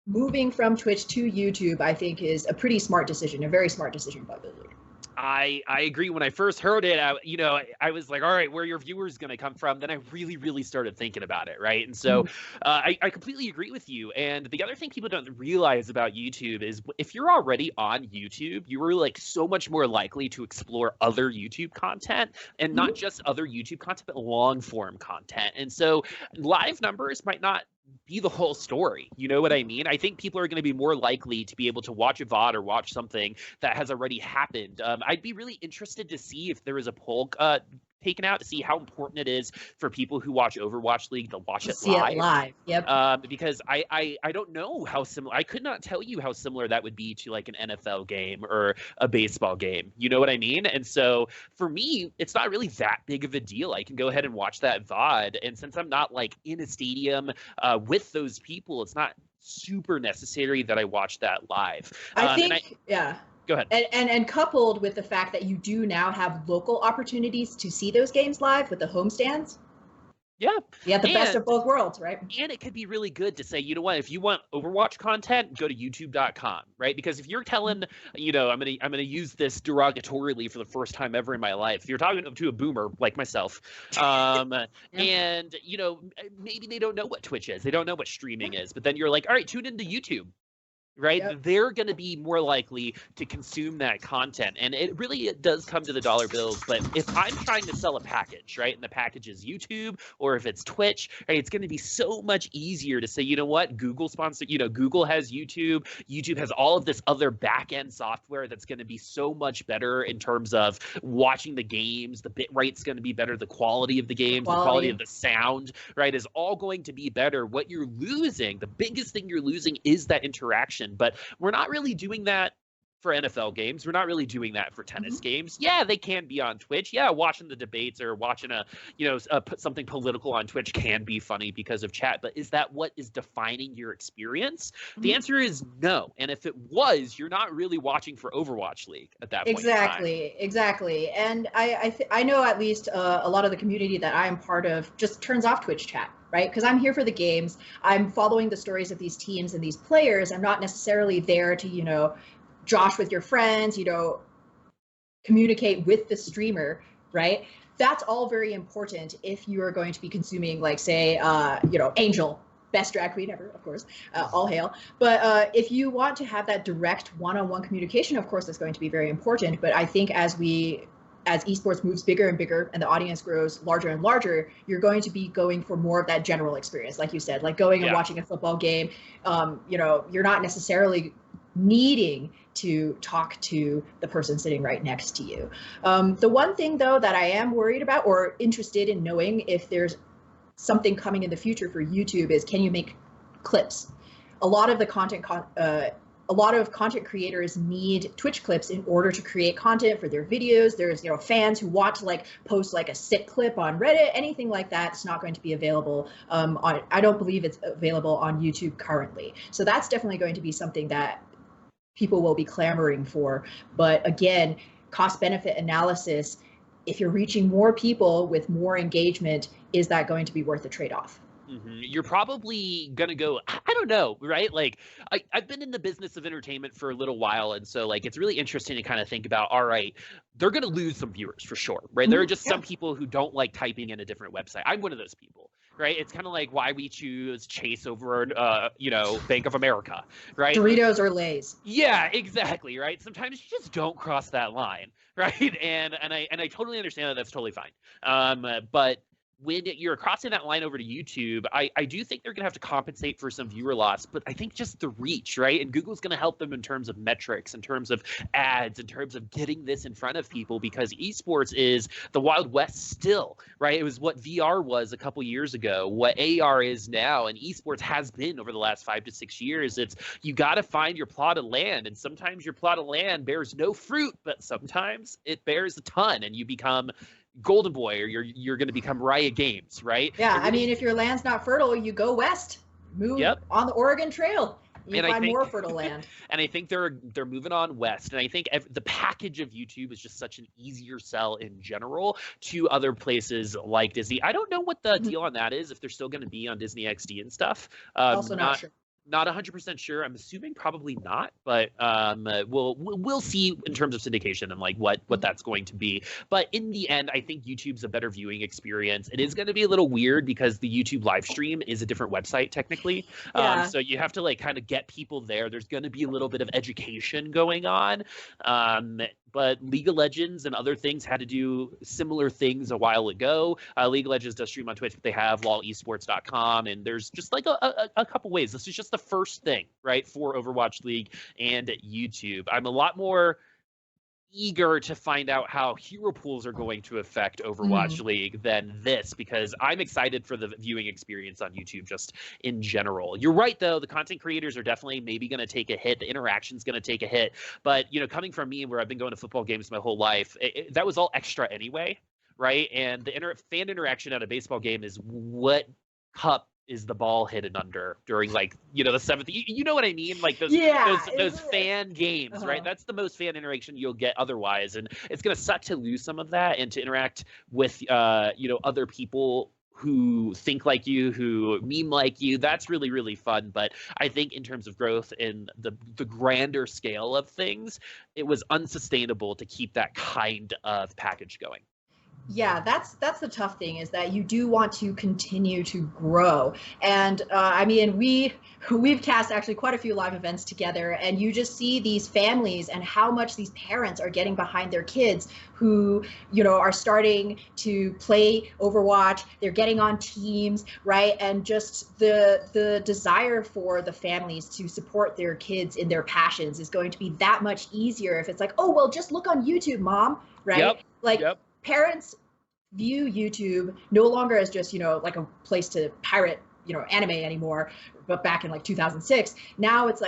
moving from Twitch to YouTube, I think, is a pretty smart decision, a very smart decision by Blizzard. I agree. When I first heard it, I was like, all right, where are your viewers going to come from? Then I really started thinking about it, right? And so I completely agree with you. And the other thing people don't realize about YouTube is if you're already on YouTube, you are like so much more likely to explore other YouTube content, and not just other YouTube content, but long form content. And so live numbers might not be the whole story. You know what I mean? I think people are going to be more likely to be able to watch a VOD or watch something that has already happened. I'd be really interested to see if there is a poll taken out to see how important it is for people who watch Overwatch League to watch it live. Yep. Because I don't know how similar. I could not tell you how similar that would be to like an NFL game or a baseball game. You know what I mean? And so for me, it's not really that big of a deal. I can go ahead and watch that VOD, and since I'm not like in a stadium with those people, it's not super necessary that I watch that live. I think, yeah. Go ahead. And coupled with the fact that you do now have local opportunities to see those games live with the homestands. Yeah. You have the best of both worlds, right? And it could be really good to say, you know what, if you want Overwatch content, go to youtube.com, right? Because if you're telling, I'm gonna use this derogatorily for the first time ever in my life. If you're talking to a boomer like myself, and maybe they don't know what Twitch is, they don't know what streaming is, but then you're like, all right, tune into YouTube. Right? Yep. They're going to be more likely to consume that content. And it does come to the dollar bills. But if I'm trying to sell a package, right, and the package is YouTube, or if it's Twitch, right, it's going to be so much easier to say, you know what, Google sponsor, Google has YouTube. YouTube has all of this other back end software that's going to be so much better in terms of watching the games. The bit rate's going to be better. The quality of the games, the quality of the sound, right, is all going to be better. What you're losing, the biggest thing you're losing is that interaction. But we're not really doing that for NFL games. We're not really doing that for tennis games. Yeah, they can be on Twitch. Yeah, watching the debates or watching put something political on Twitch can be funny because of chat. But is that what is defining your experience? The answer is no. And if it was, you're not really watching for Overwatch League at that point. Exactly. And I know at least a lot of the community that I am part of just turns off Twitch chat. Right? Because I'm here for the games. I'm following the stories of these teams and these players. I'm not necessarily there to, josh with your friends, communicate with the streamer, right? That's all very important if you are going to be consuming, like, say, Angel, best drag queen ever, of course, all hail. But if you want to have that direct one-on-one communication, of course, that's going to be very important. But I think as esports moves bigger and bigger and the audience grows larger and larger, you're going to be going for more of that general experience, like you said, like going and watching a football game. You're not necessarily needing to talk to the person sitting right next to you. The one thing, though, that I am worried about or interested in knowing if there's something coming in the future for YouTube is, can you make clips? A lot of content creators need Twitch clips in order to create content for their videos. There's, fans who want to post a sick clip on Reddit, anything like that. It's not going to be available I don't believe it's available on YouTube currently. So that's definitely going to be something that people will be clamoring for. But again, cost benefit analysis, if you're reaching more people with more engagement, is that going to be worth the trade-off? You're probably going to go, I don't know, right? I've been in the business of entertainment for a little while. And so it's really interesting to kind of think about, all right, they're going to lose some viewers for sure, right? There are just some people who don't like typing in a different website. I'm one of those people, right? It's kind of like why we choose Chase over, Bank of America, right? Doritos or Lay's. Yeah, exactly, right? Sometimes you just don't cross that line, right? And I totally understand that. That's totally fine. But when you're crossing that line over to YouTube, I do think they're going to have to compensate for some viewer loss, but I think just the reach, right? And Google's going to help them in terms of metrics, in terms of ads, in terms of getting this in front of people, because esports is the Wild West still, right? It was what VR was a couple years ago, what AR is now, and esports has been over the last 5 to 6 years. It's, you got to find your plot of land, and sometimes your plot of land bears no fruit, but sometimes it bears a ton, and you become Golden Boy, or you're going to become Riot Games, right? Yeah, I mean, if your land's not fertile, you go west, move on the Oregon Trail. You find more fertile land. And I think they're moving on west. And I think the package of YouTube is just such an easier sell in general to other places like Disney. I don't know what the deal on that is, if they're still going to be on Disney XD and stuff. Also not sure. Not 100% sure. I'm assuming probably not, but we'll see in terms of syndication and what that's going to be. But in the end, I think YouTube's a better viewing experience. It is going to be a little weird because the YouTube live stream is a different website technically. So you have to kind of get people there. There's going to be a little bit of education going on. But League of Legends and other things had to do similar things a while ago. League of Legends does stream on Twitch, but they have lolesports.com, and there's just a couple ways. This is just the first thing, right, for Overwatch League and YouTube. I'm a lot more eager to find out how hero pools are going to affect Overwatch League than this, because I'm excited for the viewing experience on YouTube just in general. You're right, though. The content creators are definitely maybe going to take a hit. The interaction's going to take a hit. But, coming from me, where I've been going to football games my whole life, that was all extra anyway, right? And the fan interaction at a baseball game is what cup is the ball hidden under during the seventh, you know what I mean? Those fan games, right? That's the most fan interaction you'll get otherwise. And it's going to suck to lose some of that and to interact with, other people who think like you, who meme like you. That's really, really fun. But I think in terms of growth in the grander scale of things, it was unsustainable to keep that kind of package going. Yeah, that's the tough thing, is that you do want to continue to grow. And I mean, we've cast actually quite a few live events together, and you just see these families and how much these parents are getting behind their kids who, are starting to play Overwatch. They're getting on teams, right? And just the desire for the families to support their kids in their passions is going to be that much easier if it's oh, well, just look on YouTube, mom, right? Yep. Parents view YouTube no longer as just, a place to pirate, anime anymore, but back in 2006. Now it's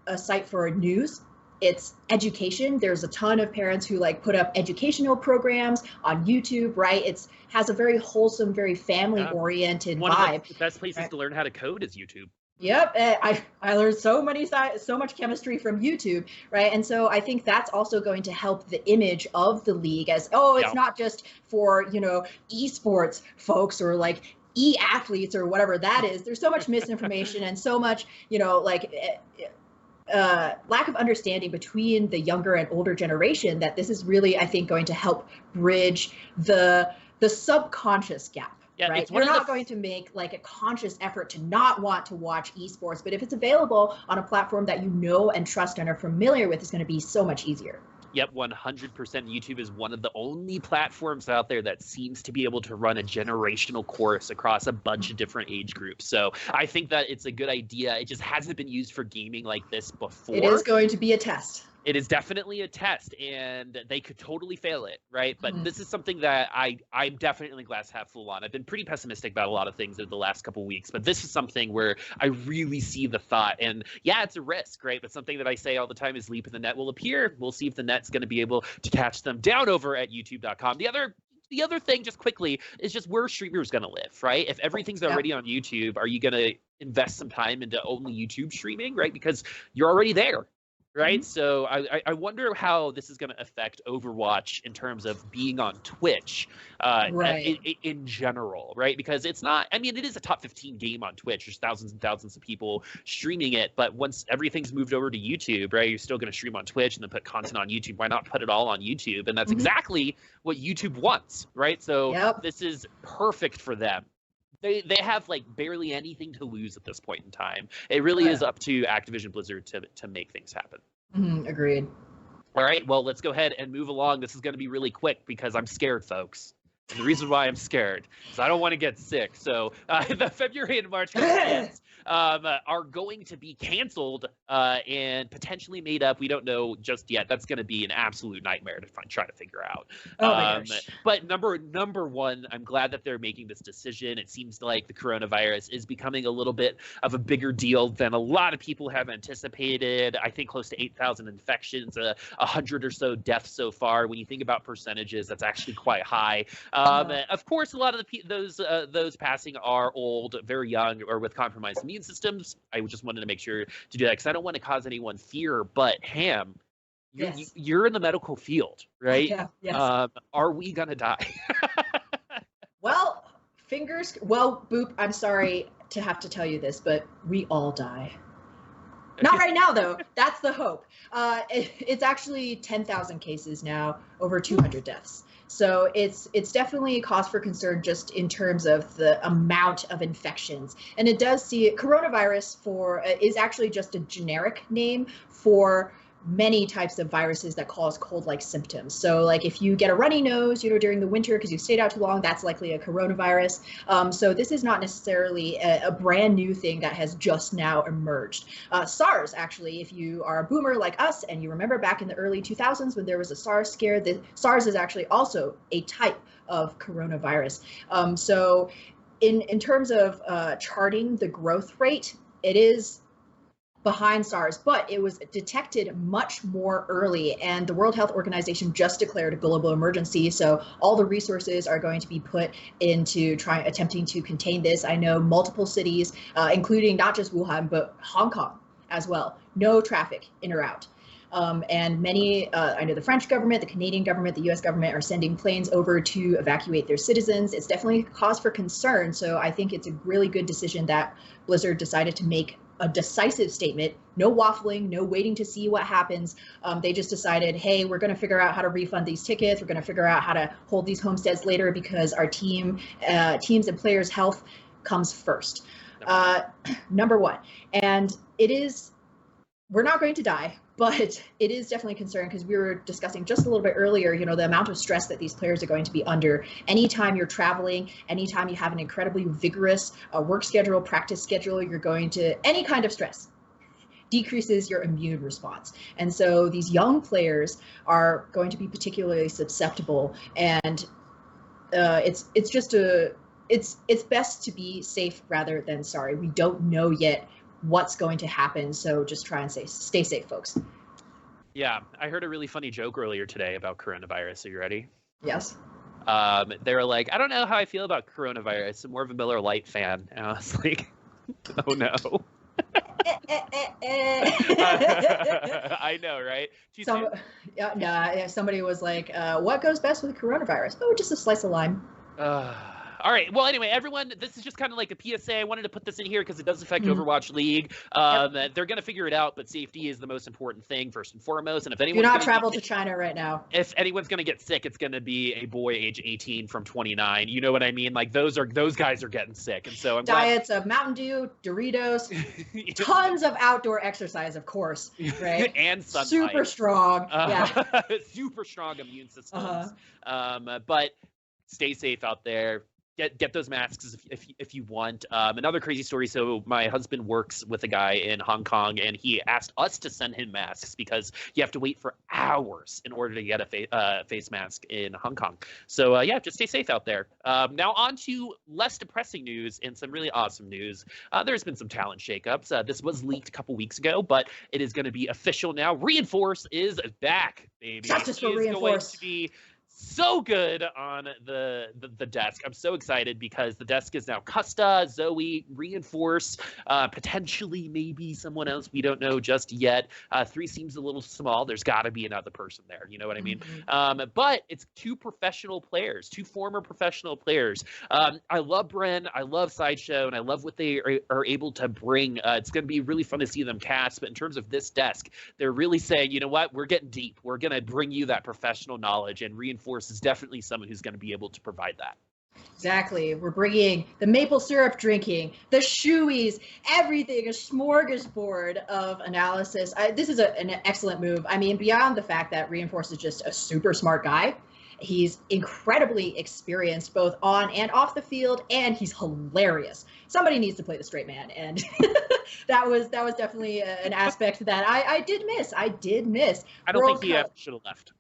a site for news. It's education. There's a ton of parents who put up educational programs on YouTube, right? It has a very wholesome, very family oriented vibe. One of the best places to learn how to code is YouTube. Yep, I learned so much chemistry from YouTube, right? And so I think that's also going to help the image of the league as, it's not just for, esports folks or e-athletes or whatever that is. There's so much misinformation and so much, lack of understanding between the younger and older generation that this is really, I think, going to help bridge the subconscious gap. Yeah, right? it's one You're of not going to make like a conscious effort to not want to watch esports, but if it's available on a platform that you know and trust and are familiar with, it's going to be so much easier. Yep, 100%. YouTube is one of the only platforms out there that seems to be able to run a generational course across a bunch of different age groups. So I think that it's a good idea. It just hasn't been used for gaming like this before. It is going to be a test. It is definitely a test, and they could totally fail it, right? But this is something that I'm definitely glass half full on. I've been pretty pessimistic about a lot of things over the last couple of weeks, but this is something where I really see the thought. And yeah, it's a risk, right? But something that I say all the time is leap in the net will appear. We'll see if the net's going to be able to catch them down over at youtube.com. The other thing, just quickly, is just where streamers going to live, right? If everything's already on YouTube, are you going to invest some time into only YouTube streaming, right? Because you're already there. Right. So I wonder how this is going to affect Overwatch in terms of being on Twitch in general. Right. Because it's not, I mean, it is a top 15 game on Twitch. There's thousands and thousands of people streaming it. But once everything's moved over to YouTube, right, you're still going to stream on Twitch and then put content on YouTube. Why not put it all on YouTube? And that's exactly what YouTube wants. Right. So this is perfect for them. They have like barely anything to lose at this point in time. It really is up to Activision Blizzard to make things happen. Agreed. All right, well, let's go ahead and move along. This is going to be really quick because I'm scared, folks. And the reason why I'm scared is I don't want to get sick. So the February and March campaigns are going to be canceled and potentially made up. We don't know just yet. That's going to be an absolute nightmare to try to figure out. But number one, I'm glad that they're making this decision. It seems like the coronavirus is becoming a little bit of a bigger deal than a lot of people have anticipated. I think close to 8,000 infections, 100 or so deaths so far. When you think about percentages, that's actually quite high. Of course, a lot of those passing are old, very young, or with compromised immune systems. I just wanted to make sure to do that because I don't want to cause anyone fear. But Ham, you're in the medical field, right? Yeah. Yes. Are we gonna die? Well, Boop, I'm sorry to have to tell you this, but we all die. Not right now, though. That's the hope. It's actually 10,000 cases now, over 200 deaths. So it's definitely a cause for concern just in terms of the amount of infections. And it does see coronavirus is actually just a generic name for many types of viruses that cause cold-like symptoms. So like if you get a runny nose, during the winter because you stayed out too long, that's likely a coronavirus. So this is not necessarily a brand new thing that has just now emerged. SARS, actually, if you are a boomer like us and you remember back in the early 2000s when there was a SARS scare, the SARS is actually also a type of coronavirus. So in terms of charting the growth rate, it is behind SARS, but it was detected much more early, and the World Health Organization just declared a global emergency. So all the resources are going to be put into attempting to contain this. I know multiple cities, including not just Wuhan, but Hong Kong as well. No traffic in or out. And many, I know the French government, the Canadian government, the US government are sending planes over to evacuate their citizens. It's definitely a cause for concern. So I think it's a really good decision that Blizzard decided to make a decisive statement, no waffling, no waiting to see what happens. They just decided, hey, we're going to figure out how to refund these tickets. We're going to figure out how to hold these homesteads later because our teams and players' health comes first. Number one. And we're not going to die, but it is definitely a concern because we were discussing just a little bit earlier, the amount of stress that these players are going to be under. Anytime you're traveling, anytime you have an incredibly vigorous work schedule, practice schedule, you're going to, any kind of stress decreases your immune response. And so these young players are going to be particularly susceptible. And it's best to be safe rather than sorry. We don't know yet what's going to happen, so just try and stay safe, folks. Yeah, I heard a really funny joke earlier today about coronavirus. Are you ready? Yes. They were like, I don't know how I feel about coronavirus. I'm more of a Miller Lite fan. And I was like, oh no. I know, right? Somebody was like, what goes best with coronavirus? Oh, just a slice of lime. All right. Well, anyway, everyone, this is just kind of like a PSA. I wanted to put this in here because it does affect Overwatch League. They're going to figure it out, but safety is the most important thing first and foremost. And if anyone's do not travel to China right now. If anyone's going to get sick, it's going to be a boy age 18 from 29. You know what I mean? Like those guys are getting sick, and so I'm diets of Mountain Dew, Doritos, tons of outdoor exercise, of course, right? And sunlight. Super strong, super strong immune systems. But stay safe out there. Get those masks if you want. Another crazy story. So my husband works with a guy in Hong Kong, and he asked us to send him masks because you have to wait for hours in order to get a face mask in Hong Kong. So yeah, just stay safe out there. Now on to less depressing news and some really awesome news. There's been some talent shakeups. This was leaked a couple weeks ago, but it is going to be official now. Reinforce is back, baby. Justice for Reinforce. Going to be so good on the desk. I'm so excited because the desk is now Custa, Zoe, Reinforce, potentially maybe someone else. We don't know just yet. 3 seems a little small. There's got to be another person there. You know what I mean? But it's 2 professional players, 2 former professional players. I love Bren. I love Sideshow, and I love what they are able to bring. It's going to be really fun to see them cast. But in terms of this desk, they're really saying, you know what? We're getting deep. We're going to bring you that professional knowledge, and Reinforce is definitely someone who's going to be able to provide that. Exactly. We're bringing the maple syrup drinking, the shoeies, everything, a smorgasbord of analysis. This is an excellent move. I mean, beyond the fact that Reinforce is just a super smart guy, he's incredibly experienced both on and off the field, and he's hilarious. Somebody needs to play the straight man, and that was definitely an aspect that I did miss. I don't think he should have left.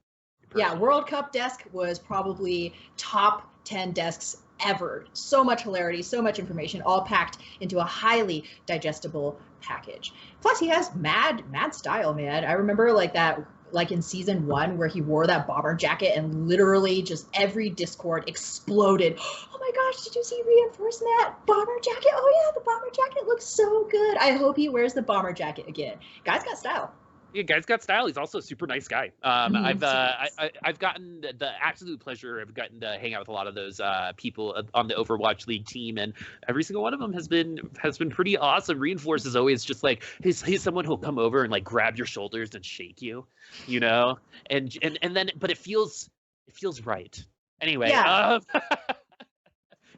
Yeah, World Cup desk was probably top 10 desks ever. So much hilarity, so much information, all packed into a highly digestible package. Plus, he has mad style, man. I remember like in season 1 where he wore that bomber jacket and literally just every Discord exploded. Oh my gosh, did you see Reinforce that bomber jacket? Oh yeah, the bomber jacket looks so good. I hope he wears the bomber jacket again. Guy's got style. Yeah, guy's got style. He's also a super nice guy. I've gotten the absolute pleasure of getting to hang out with a lot of those people on the Overwatch League team, and every single one of them has been pretty awesome. Reinforce is always just like he's someone who'll come over and like grab your shoulders and shake you, you know, and then but it feels right. Anyway. Yeah.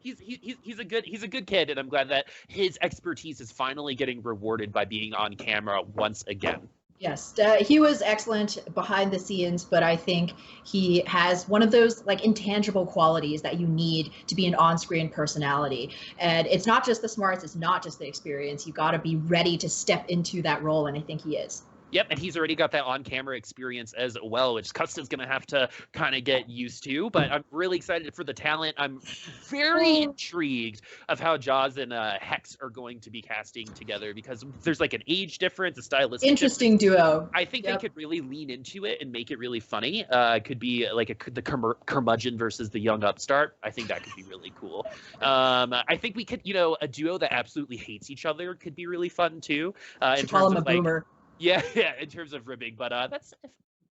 He's a good kid, and I'm glad that his expertise is finally getting rewarded by being on camera once again. Yes, he was excellent behind the scenes, but I think he has one of those like intangible qualities that you need to be an on-screen personality. And it's not just the smarts, it's not just the experience. You got to be ready to step into that role, and I think he is. Yep, and he's already got that on-camera experience as well, which Custa's going to have to kind of get used to. But I'm really excited for the talent. I'm very intrigued of how Jaws and Hex are going to be casting together, because there's like an age difference, a stylistic interesting duo. I think they could really lean into it and make it really funny. It could be like the curmudgeon versus the young upstart. I think that could be really cool. I think we could, a duo that absolutely hates each other could be really fun too. Should call him a boomer. Yeah, in terms of ribbing, but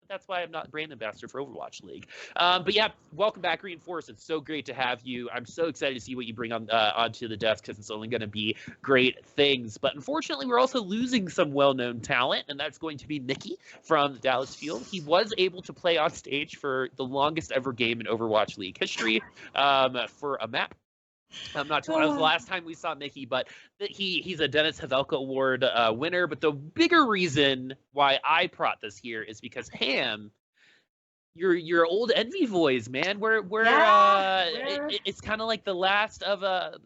that's why I'm not brand ambassador for Overwatch League. But yeah, welcome back, Reinforce. It's so great to have you. I'm so excited to see what you bring onto the desk, because it's only going to be great things. But unfortunately, we're also losing some well-known talent, and that's going to be Nikki from the Dallas Field. He was able to play on stage for the longest ever game in Overwatch League history for a map. I'm not sure. That was the last time we saw Mickey, but he's a Dennis Havelka Award winner. But the bigger reason why I brought this here is because Ham, your old Envy voice, man. It's kind of like the last of the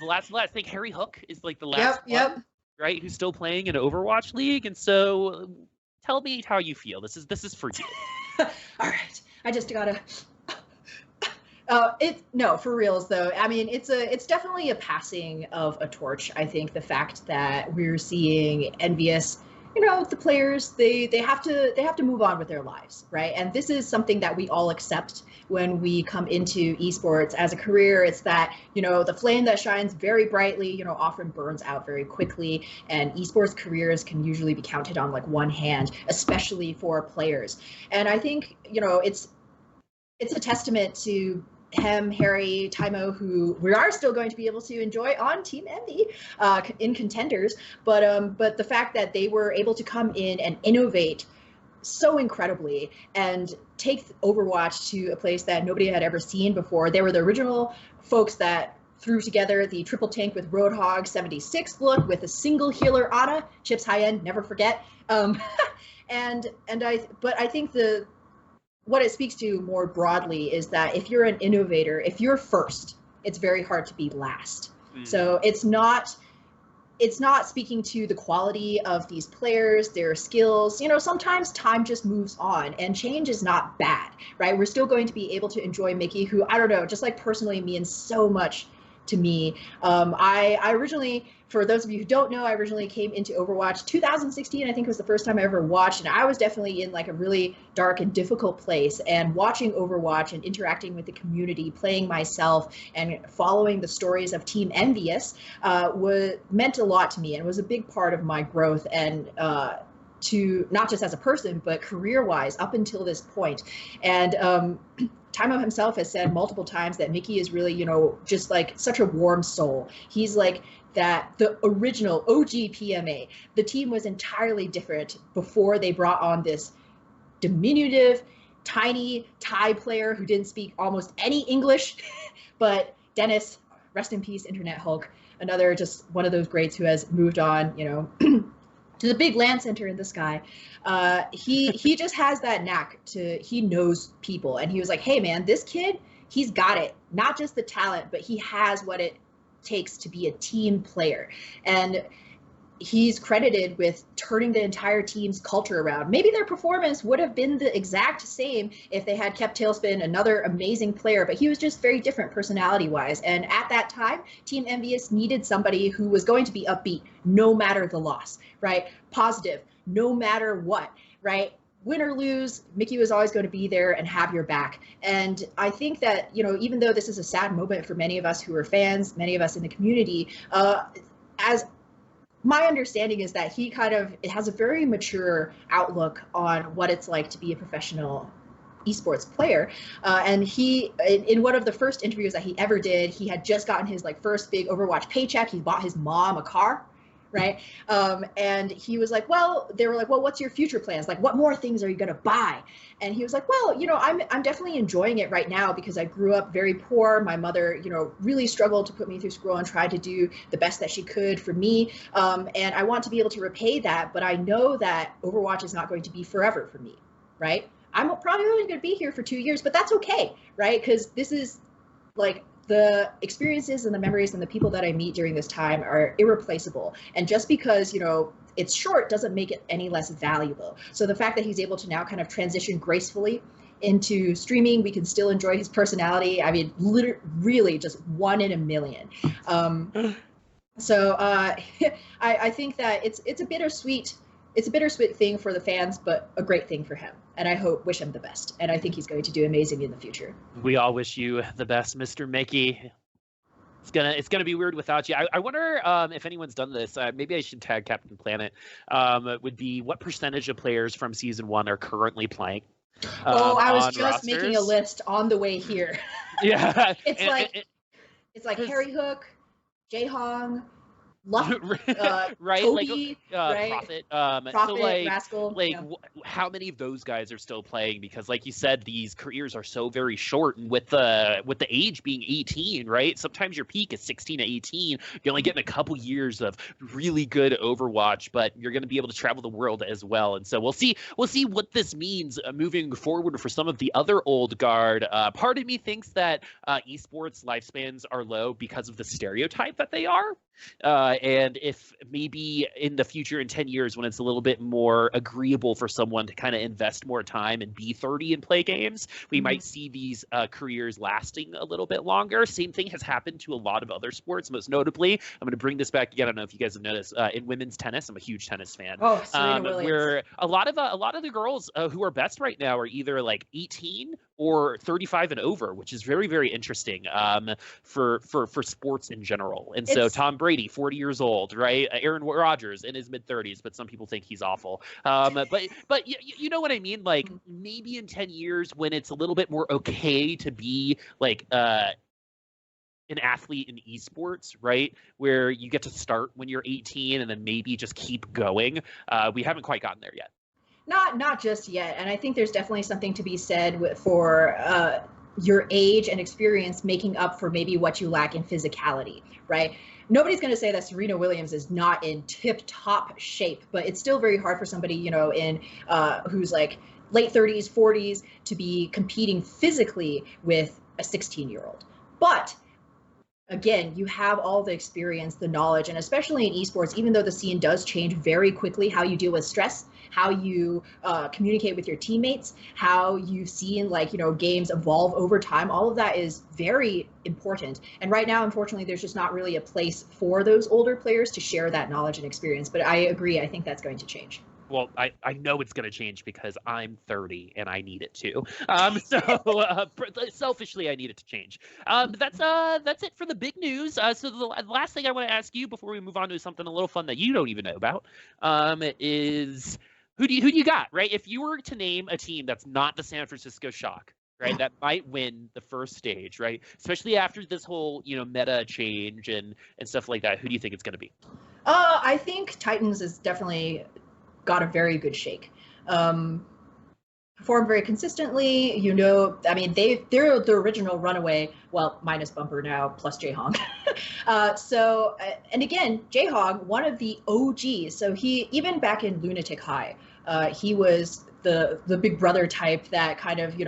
last. I think Harry Hook is like the last one, right? Who's still playing in Overwatch League, and so tell me how you feel. This is for you. All right, I just gotta. No, for reals though. I mean, it's definitely a passing of a torch. I think the fact that we're seeing envious, the players, they have to move on with their lives, right? And this is something that we all accept when we come into esports as a career. It's that, the flame that shines very brightly, often burns out very quickly, and esports careers can usually be counted on like one hand, especially for players. And I think, it's a testament to him, Harry, Taimo, who we are still going to be able to enjoy on Team Envy in contenders, but the fact that they were able to come in and innovate so incredibly and take Overwatch to a place that nobody had ever seen before. They were the original folks that threw together the triple tank with Roadhog 76 look with a single healer Ana, Chips high end, never forget. But I think what it speaks to more broadly is that if you're an innovator, if you're first, it's very hard to be last. So it's not speaking to the quality of these players, their skills. You know, sometimes time just moves on and change is not bad, right? We're still going to be able to enjoy Mickey, who, I don't know, just like personally means so much to me. I originally, for those of you who don't know, I originally came into Overwatch 2016. I think was the first time I ever watched, and I was definitely in like a really dark and difficult place. And watching Overwatch and interacting with the community, playing myself, and following the stories of Team Envious meant a lot to me, and was a big part of my growth and to not just as a person but career-wise up until this point. And Taimo himself has said multiple times that Mickey is really, you know, just like such a warm soul. He's like the original OG PMA. The team was entirely different before they brought on this diminutive, tiny Thai player who didn't speak almost any English. But Dennis, rest in peace, Internet Hulk, another just one of those greats who has moved on, you know, to the big land center in the sky. He just has that knack he knows people, and he was like, hey man, this kid, he's got it. Not just the talent, but he has what it takes to be a team player. And he's credited with turning the entire team's culture around. Maybe their performance would have been the exact same if they had kept Tailspin, another amazing player, but he was just very different personality-wise. And at that time, Team Envious needed somebody who was going to be upbeat no matter the loss, right? Positive, no matter what, right? Win or lose, Mickey was always going to be there and have your back. And I think that, you know, even though this is a sad moment for many of us who are fans, many of us in the community, as my understanding is that he it has a very mature outlook on what it's like to be a professional esports player. And he, in one of the first interviews that he ever did, he had just gotten his like first big Overwatch paycheck. He bought his mom a car, right? And he was like, well, they were like, well, what's your future plans? Like, what more things are you going to buy? And he was like, well, you know, I'm definitely enjoying it right now because I grew up very poor. My mother, you know, really struggled to put me through school and tried to do the best that she could for me. And I want to be able to repay that, but I know that Overwatch is not going to be forever for me, right? I'm probably only going to be here for 2 years, but that's okay, right? Because this is like, the experiences and the memories and the people that I meet during this time are irreplaceable. And just because, you know, it's short doesn't make it any less valuable. So the fact that he's able to now kind of transition gracefully into streaming, we can still enjoy his personality. I mean, really just one in a million. So I think that it's a bittersweet thing for the fans, but a great thing for him. And I wish him the best. And I think he's going to do amazing in the future. We all wish you the best, Mr. Mickey. It's gonna be weird without you. I wonder if anyone's done this. Maybe I should tag Captain Planet. Would be what percentage of players from season 1 are currently playing? I was just making a list on the way here. Yeah, it's like Harry Hook, Jae Hong, Luck, right? Toby, right? Prophet, so like, Rascal, like how many of those guys are still playing? Because like you said, these careers are so very short, and with the age being 18, right? Sometimes your peak is 16 to 18. You're only getting a couple years of really good Overwatch, but you're going to be able to travel the world as well. And so we'll see what this means moving forward for some of the other old guard. Part of me thinks that esports lifespans are low because of the stereotype that they are. And if maybe in the future, in 10 years, when it's a little bit more agreeable for someone to kind of invest more time and be 30 and play games, we might see these careers lasting a little bit longer. Same thing has happened to a lot of other sports, most notably. I'm going to bring this back again. I don't know if you guys have noticed in women's tennis. I'm a huge tennis fan. Serena Williams. Where a lot of the girls who are best right now are either like 18 or 35 and over, which is very, very interesting for sports in general. And so Tom Brady, 40 years old, right? Aaron Rodgers in his mid-30s, but some people think he's awful. But you know what I mean? Like maybe in 10 years when it's a little bit more okay to be like an athlete in esports, right? Where you get to start when you're 18 and then maybe just keep going. We haven't quite gotten there yet. Not just yet. And I think there's definitely something to be said for your age and experience making up for maybe what you lack in physicality, right? Nobody's going to say that Serena Williams is not in tip-top shape, but it's still very hard for somebody, you know, who's like late 30s, 40s to be competing physically with a 16-year-old. But again, you have all the experience, the knowledge, and especially in esports, even though the scene does change very quickly, how you deal with stress, how you communicate with your teammates, how you've seen games evolve over time, all of that is very important. And right now, unfortunately, there's just not really a place for those older players to share that knowledge and experience. But I agree, I think that's going to change. Well, I know it's going to change because I'm 30 and I need it to. Selfishly, I need it to change. That's it for the big news. So the last thing I want to ask you before we move on to something a little fun that you don't even know about is who do you got, right? If you were to name a team that's not the San Francisco Shock, right, that might win the first stage, right? Especially after this whole meta change and stuff like that. Who do you think it's going to be? I think Titans is definitely got a very good shake. Performed very consistently. I mean, they're the original runaway, well, minus Bumper now, plus J-Hong. And again, J-Hong, one of the OGs. So he, even back in Lunatic High, he was the big brother type that kind of,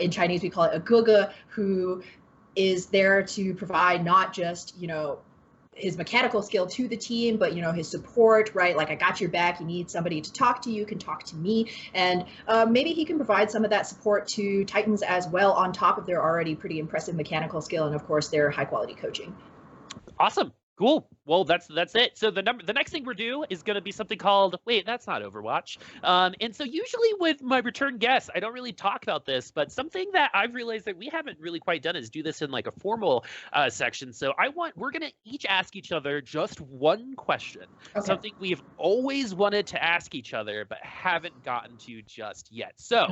in Chinese we call it a guge, who is there to provide not just, his mechanical skill to the team, but his support, right? Like, I got your back. You need somebody to talk to, you can talk to me, and maybe he can provide some of that support to Titans as well, on top of their already pretty impressive mechanical skill and of course their high quality coaching. Awesome. Cool. Well, that's it. So the next thing we're due is going to be something called, wait, that's not Overwatch. And so usually with my return guests, I don't really talk about this, but something that I've realized that we haven't really quite done is do this in like a formal section. So we're going to each ask each other just one question, something we've always wanted to ask each other, but haven't gotten to just yet. So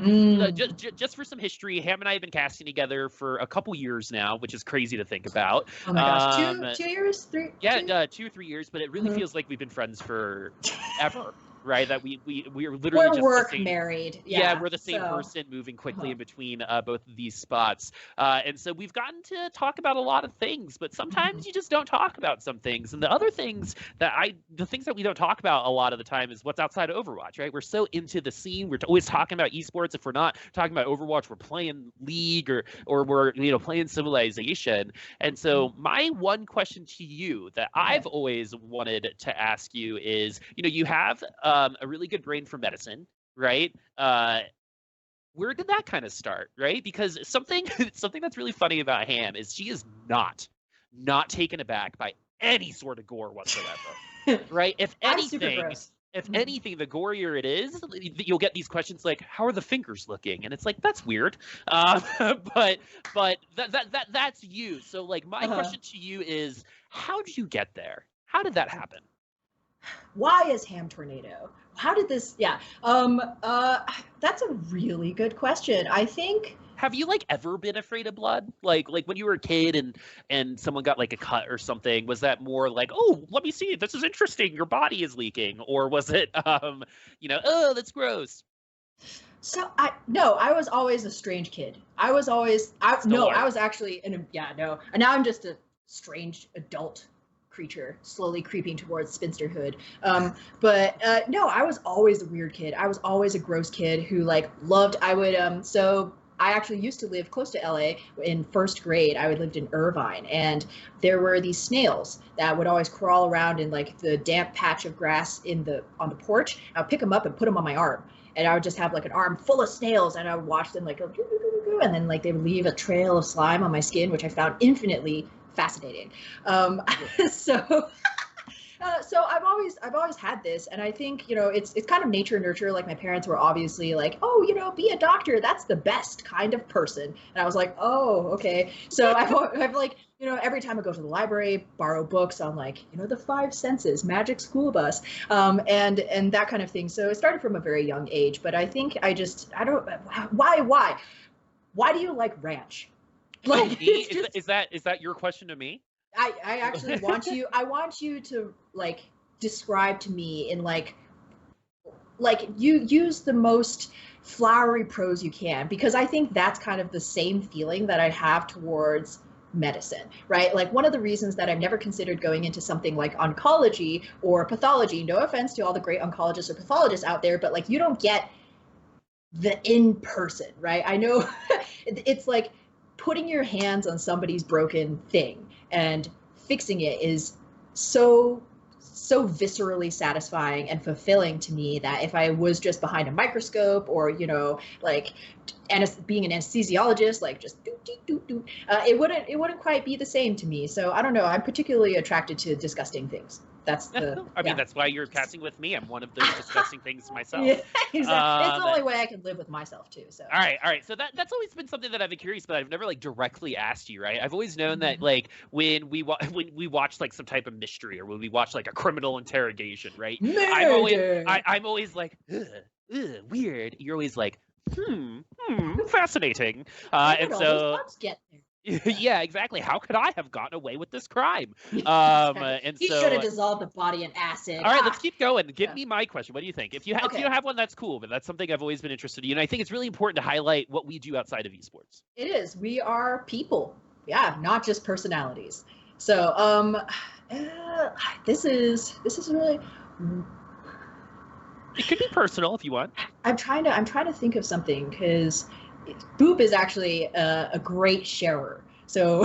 just for some history, Ham and I have been casting together for a couple years now, which is crazy to think about. Oh my gosh, 2 years, 3? Yeah, 2 or 3 years, but it really feels like we've been friends for ever, right? That we're literally just work married. Yeah, we're the same person moving quickly in between both of these spots. And so we've gotten to talk about a lot of things, but sometimes you just don't talk about some things. And the other things the things that we don't talk about a lot of the time is what's outside of Overwatch, right? We're so into the scene. We're always talking about esports. If we're not talking about Overwatch, we're playing League or we're playing Civilization. And so my one question to you that I've always wanted to ask you is, you have a really good brain for medicine, right? Where did that kind of start, right? Because something that's really funny about Ham is she is not taken aback by any sort of gore whatsoever, right? If anything, the gorier it is, you'll get these questions like, "How are the fingers looking?" And it's like, that's weird, but that's you. So like, my question to you is, how did you get there? How did that happen? Why is Ham Tornado? How did this? Yeah. That's a really good question. I think. Have you ever been afraid of blood? Like when you were a kid and someone got like a cut or something, was that more like, oh, let me see, this is interesting, your body is leaking, or was it oh, that's gross? So I was always a strange kid. I was actually and now I'm just a strange adult creature slowly creeping towards spinsterhood. No, I was always a weird kid. I was always a gross kid who loved. I actually used to live close to LA. In first grade, I lived in Irvine, and there were these snails that would always crawl around in the damp patch of grass on the porch. I would pick them up and put them on my arm, and I would just have an arm full of snails, and I would watch them go, and then they would leave a trail of slime on my skin, which I found infinitely fascinating. So I've always had this, and I think it's kind of nature nurture. Like my parents were obviously like, oh, be a doctor. That's the best kind of person. And I was like, oh, okay. So I've like every time I go to the library, borrow books on like the five senses, magic school bus, and that kind of thing. So it started from a very young age. But I think I don't why do you like ranch? Like, is that your question to me? I actually I want you to like describe to me in like you use the most flowery prose you can, because I think that's kind of the same feeling that I have towards medicine, right? Like one of the reasons that I've never considered going into something like oncology or pathology, no offense to all the great oncologists or pathologists out there, but like you don't get the in person, right? I know it's like putting your hands on somebody's broken thing and fixing it is so viscerally satisfying and fulfilling to me that if I was just behind a microscope or like being an anesthesiologist, like just it wouldn't quite be the same to me. So I don't know, I'm particularly attracted to disgusting things. That's I mean, that's why you're casting with me. I'm one of those disgusting things myself. Yeah, exactly. It's the only way I can live with myself too. So all right. So that's always been something that I've been curious about. I've never like directly asked you, right? I've always known that like when we watch like some type of mystery or when we watch like a criminal interrogation, right? I'm always like, weird. You're always like, fascinating. And so. Get there. Yeah, exactly. How could I have gotten away with this crime? And he should have dissolved the body in acid. All right, let's keep going. Give me my question. What do you think? If you have one, that's cool. But that's something I've always been interested in. And I think it's really important to highlight what we do outside of esports. It is. We are people. Yeah, not just personalities. So, this is really. It could be personal if you want. I'm trying to think of something because Boop is actually a great sharer. So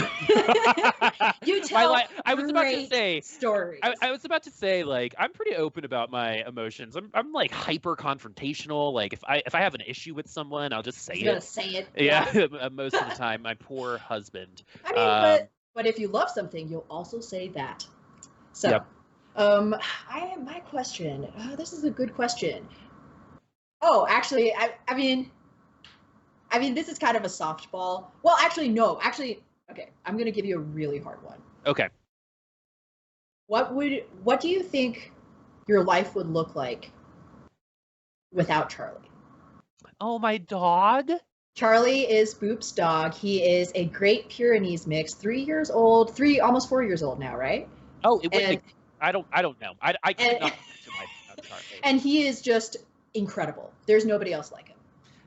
you tell I was about to say stories. I was about to say, like, I'm pretty open about my emotions. I'm like hyper confrontational. Like if I have an issue with someone, I'll just say it. Gonna say it. Yeah, most of the time. My poor husband. I mean, but if you love something, you'll also say that. So, yep. My question. This is a good question. Oh, actually, I mean, this is kind of a softball. Well, actually, no. Actually, okay. I'm going to give you a really hard one. Okay. What do you think your life would look like without Charlie? Oh, my dog? Charlie is Boop's dog. He is a Great Pyrenees mix, 3 years old, almost 4 years old now, right? Oh, I don't know. I could not survive without Charlie. And he is just incredible. There's nobody else like him.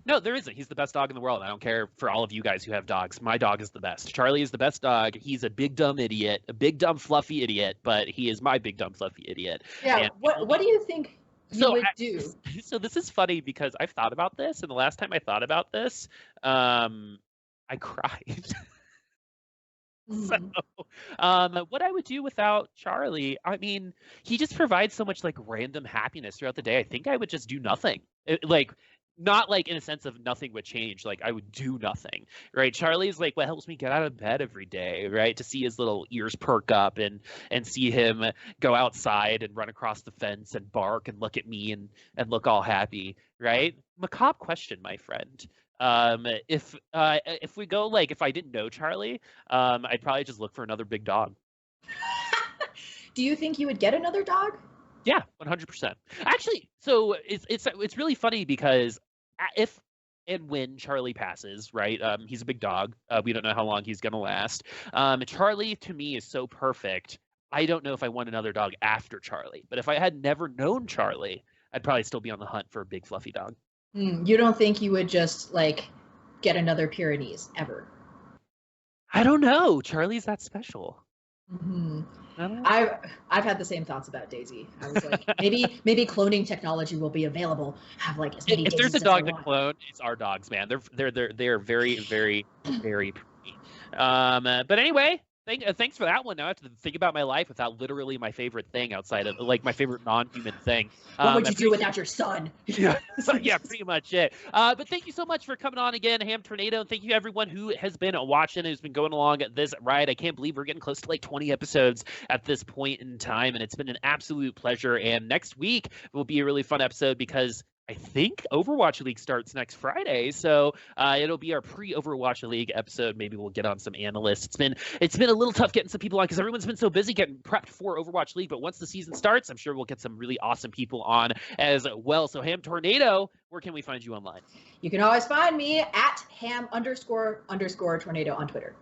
No, there isn't. He's the best dog in the world. I don't care for all of you guys who have dogs. My dog is the best. Charlie is the best dog. He's a big, dumb idiot, a big, dumb, fluffy idiot, but he is my big, dumb, fluffy idiot. Yeah, and what do you think you would do? So this is funny because I've thought about this, and the last time I thought about this, I cried. So, what I would do without Charlie, I mean, he just provides so much like random happiness throughout the day. I think I would just do nothing. Not like in a sense of nothing would change. Like I would do nothing, right? Charlie's like what helps me get out of bed every day, right? To see his little ears perk up and see him go outside and run across the fence and bark and look at me and look all happy, right? Macabre question, my friend. If we go like if I didn't know Charlie, I'd probably just look for another big dog. Do you think you would get another dog? Yeah, 100%. Actually, so it's really funny because if and when Charlie passes, right? He's a big dog. We don't know how long he's gonna last. Charlie to me is so perfect. I don't know if I want another dog after Charlie, but if I had never known Charlie, I'd probably still be on the hunt for a big fluffy dog. You don't think you would just like get another Pyrenees ever? I don't know. Charlie's that special. Mm-hmm. I've had the same thoughts about Daisy. I was like, maybe cloning technology will be available. Have like as many. If there's a dog to clone, it's our dogs, man. They're very, very, very pretty. But anyway, Thanks for that one. Now I have to think about my life without literally my favorite thing outside of like my favorite non-human thing. What would you do without your son? Yeah, yeah, pretty much it. But thank you so much for coming on again, Ham Tornado, and thank you everyone who has been watching, who's been going along this ride. I can't believe we're getting close to like 20 episodes at this point in time, and it's been an absolute pleasure. And next week will be a really fun episode because I think Overwatch League starts next Friday, so it'll be our pre-Overwatch League episode. Maybe we'll get on some analysts. It's been a little tough getting some people on because everyone's been so busy getting prepped for Overwatch League. But once the season starts, I'm sure we'll get some really awesome people on as well. So Ham Tornado, where can we find you online? You can always find me at ham__tornado on Twitter.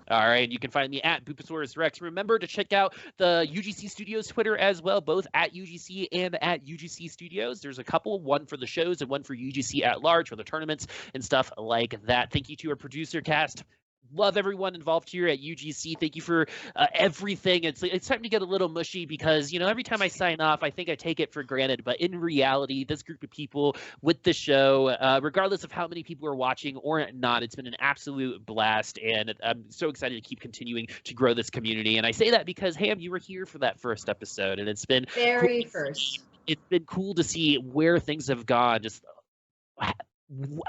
All right, you can find me at Boopasaurus Rex. Remember to check out the UGC Studios Twitter as well, both at UGC and at UGC Studios. There's a couple, one for the shows and one for UGC at large for the tournaments and stuff like that. Thank you to our producer cast. Love everyone involved here at UGC. Thank you for everything. It's time to get a little mushy because, every time I sign off, I think I take it for granted. But in reality, this group of people with the show, regardless of how many people are watching or not, it's been an absolute blast. And I'm so excited to keep continuing to grow this community. And I say that because, Ham, you were here for that first episode. And it's been very first. It's been cool to see where things have gone. Just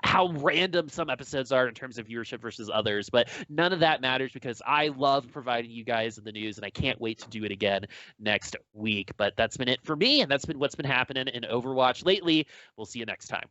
how random some episodes are in terms of viewership versus others, but none of that matters because I love providing you guys in the news and I can't wait to do it again next week. But that's been it for me, and that's been what's been happening in Overwatch lately. We'll see you next time.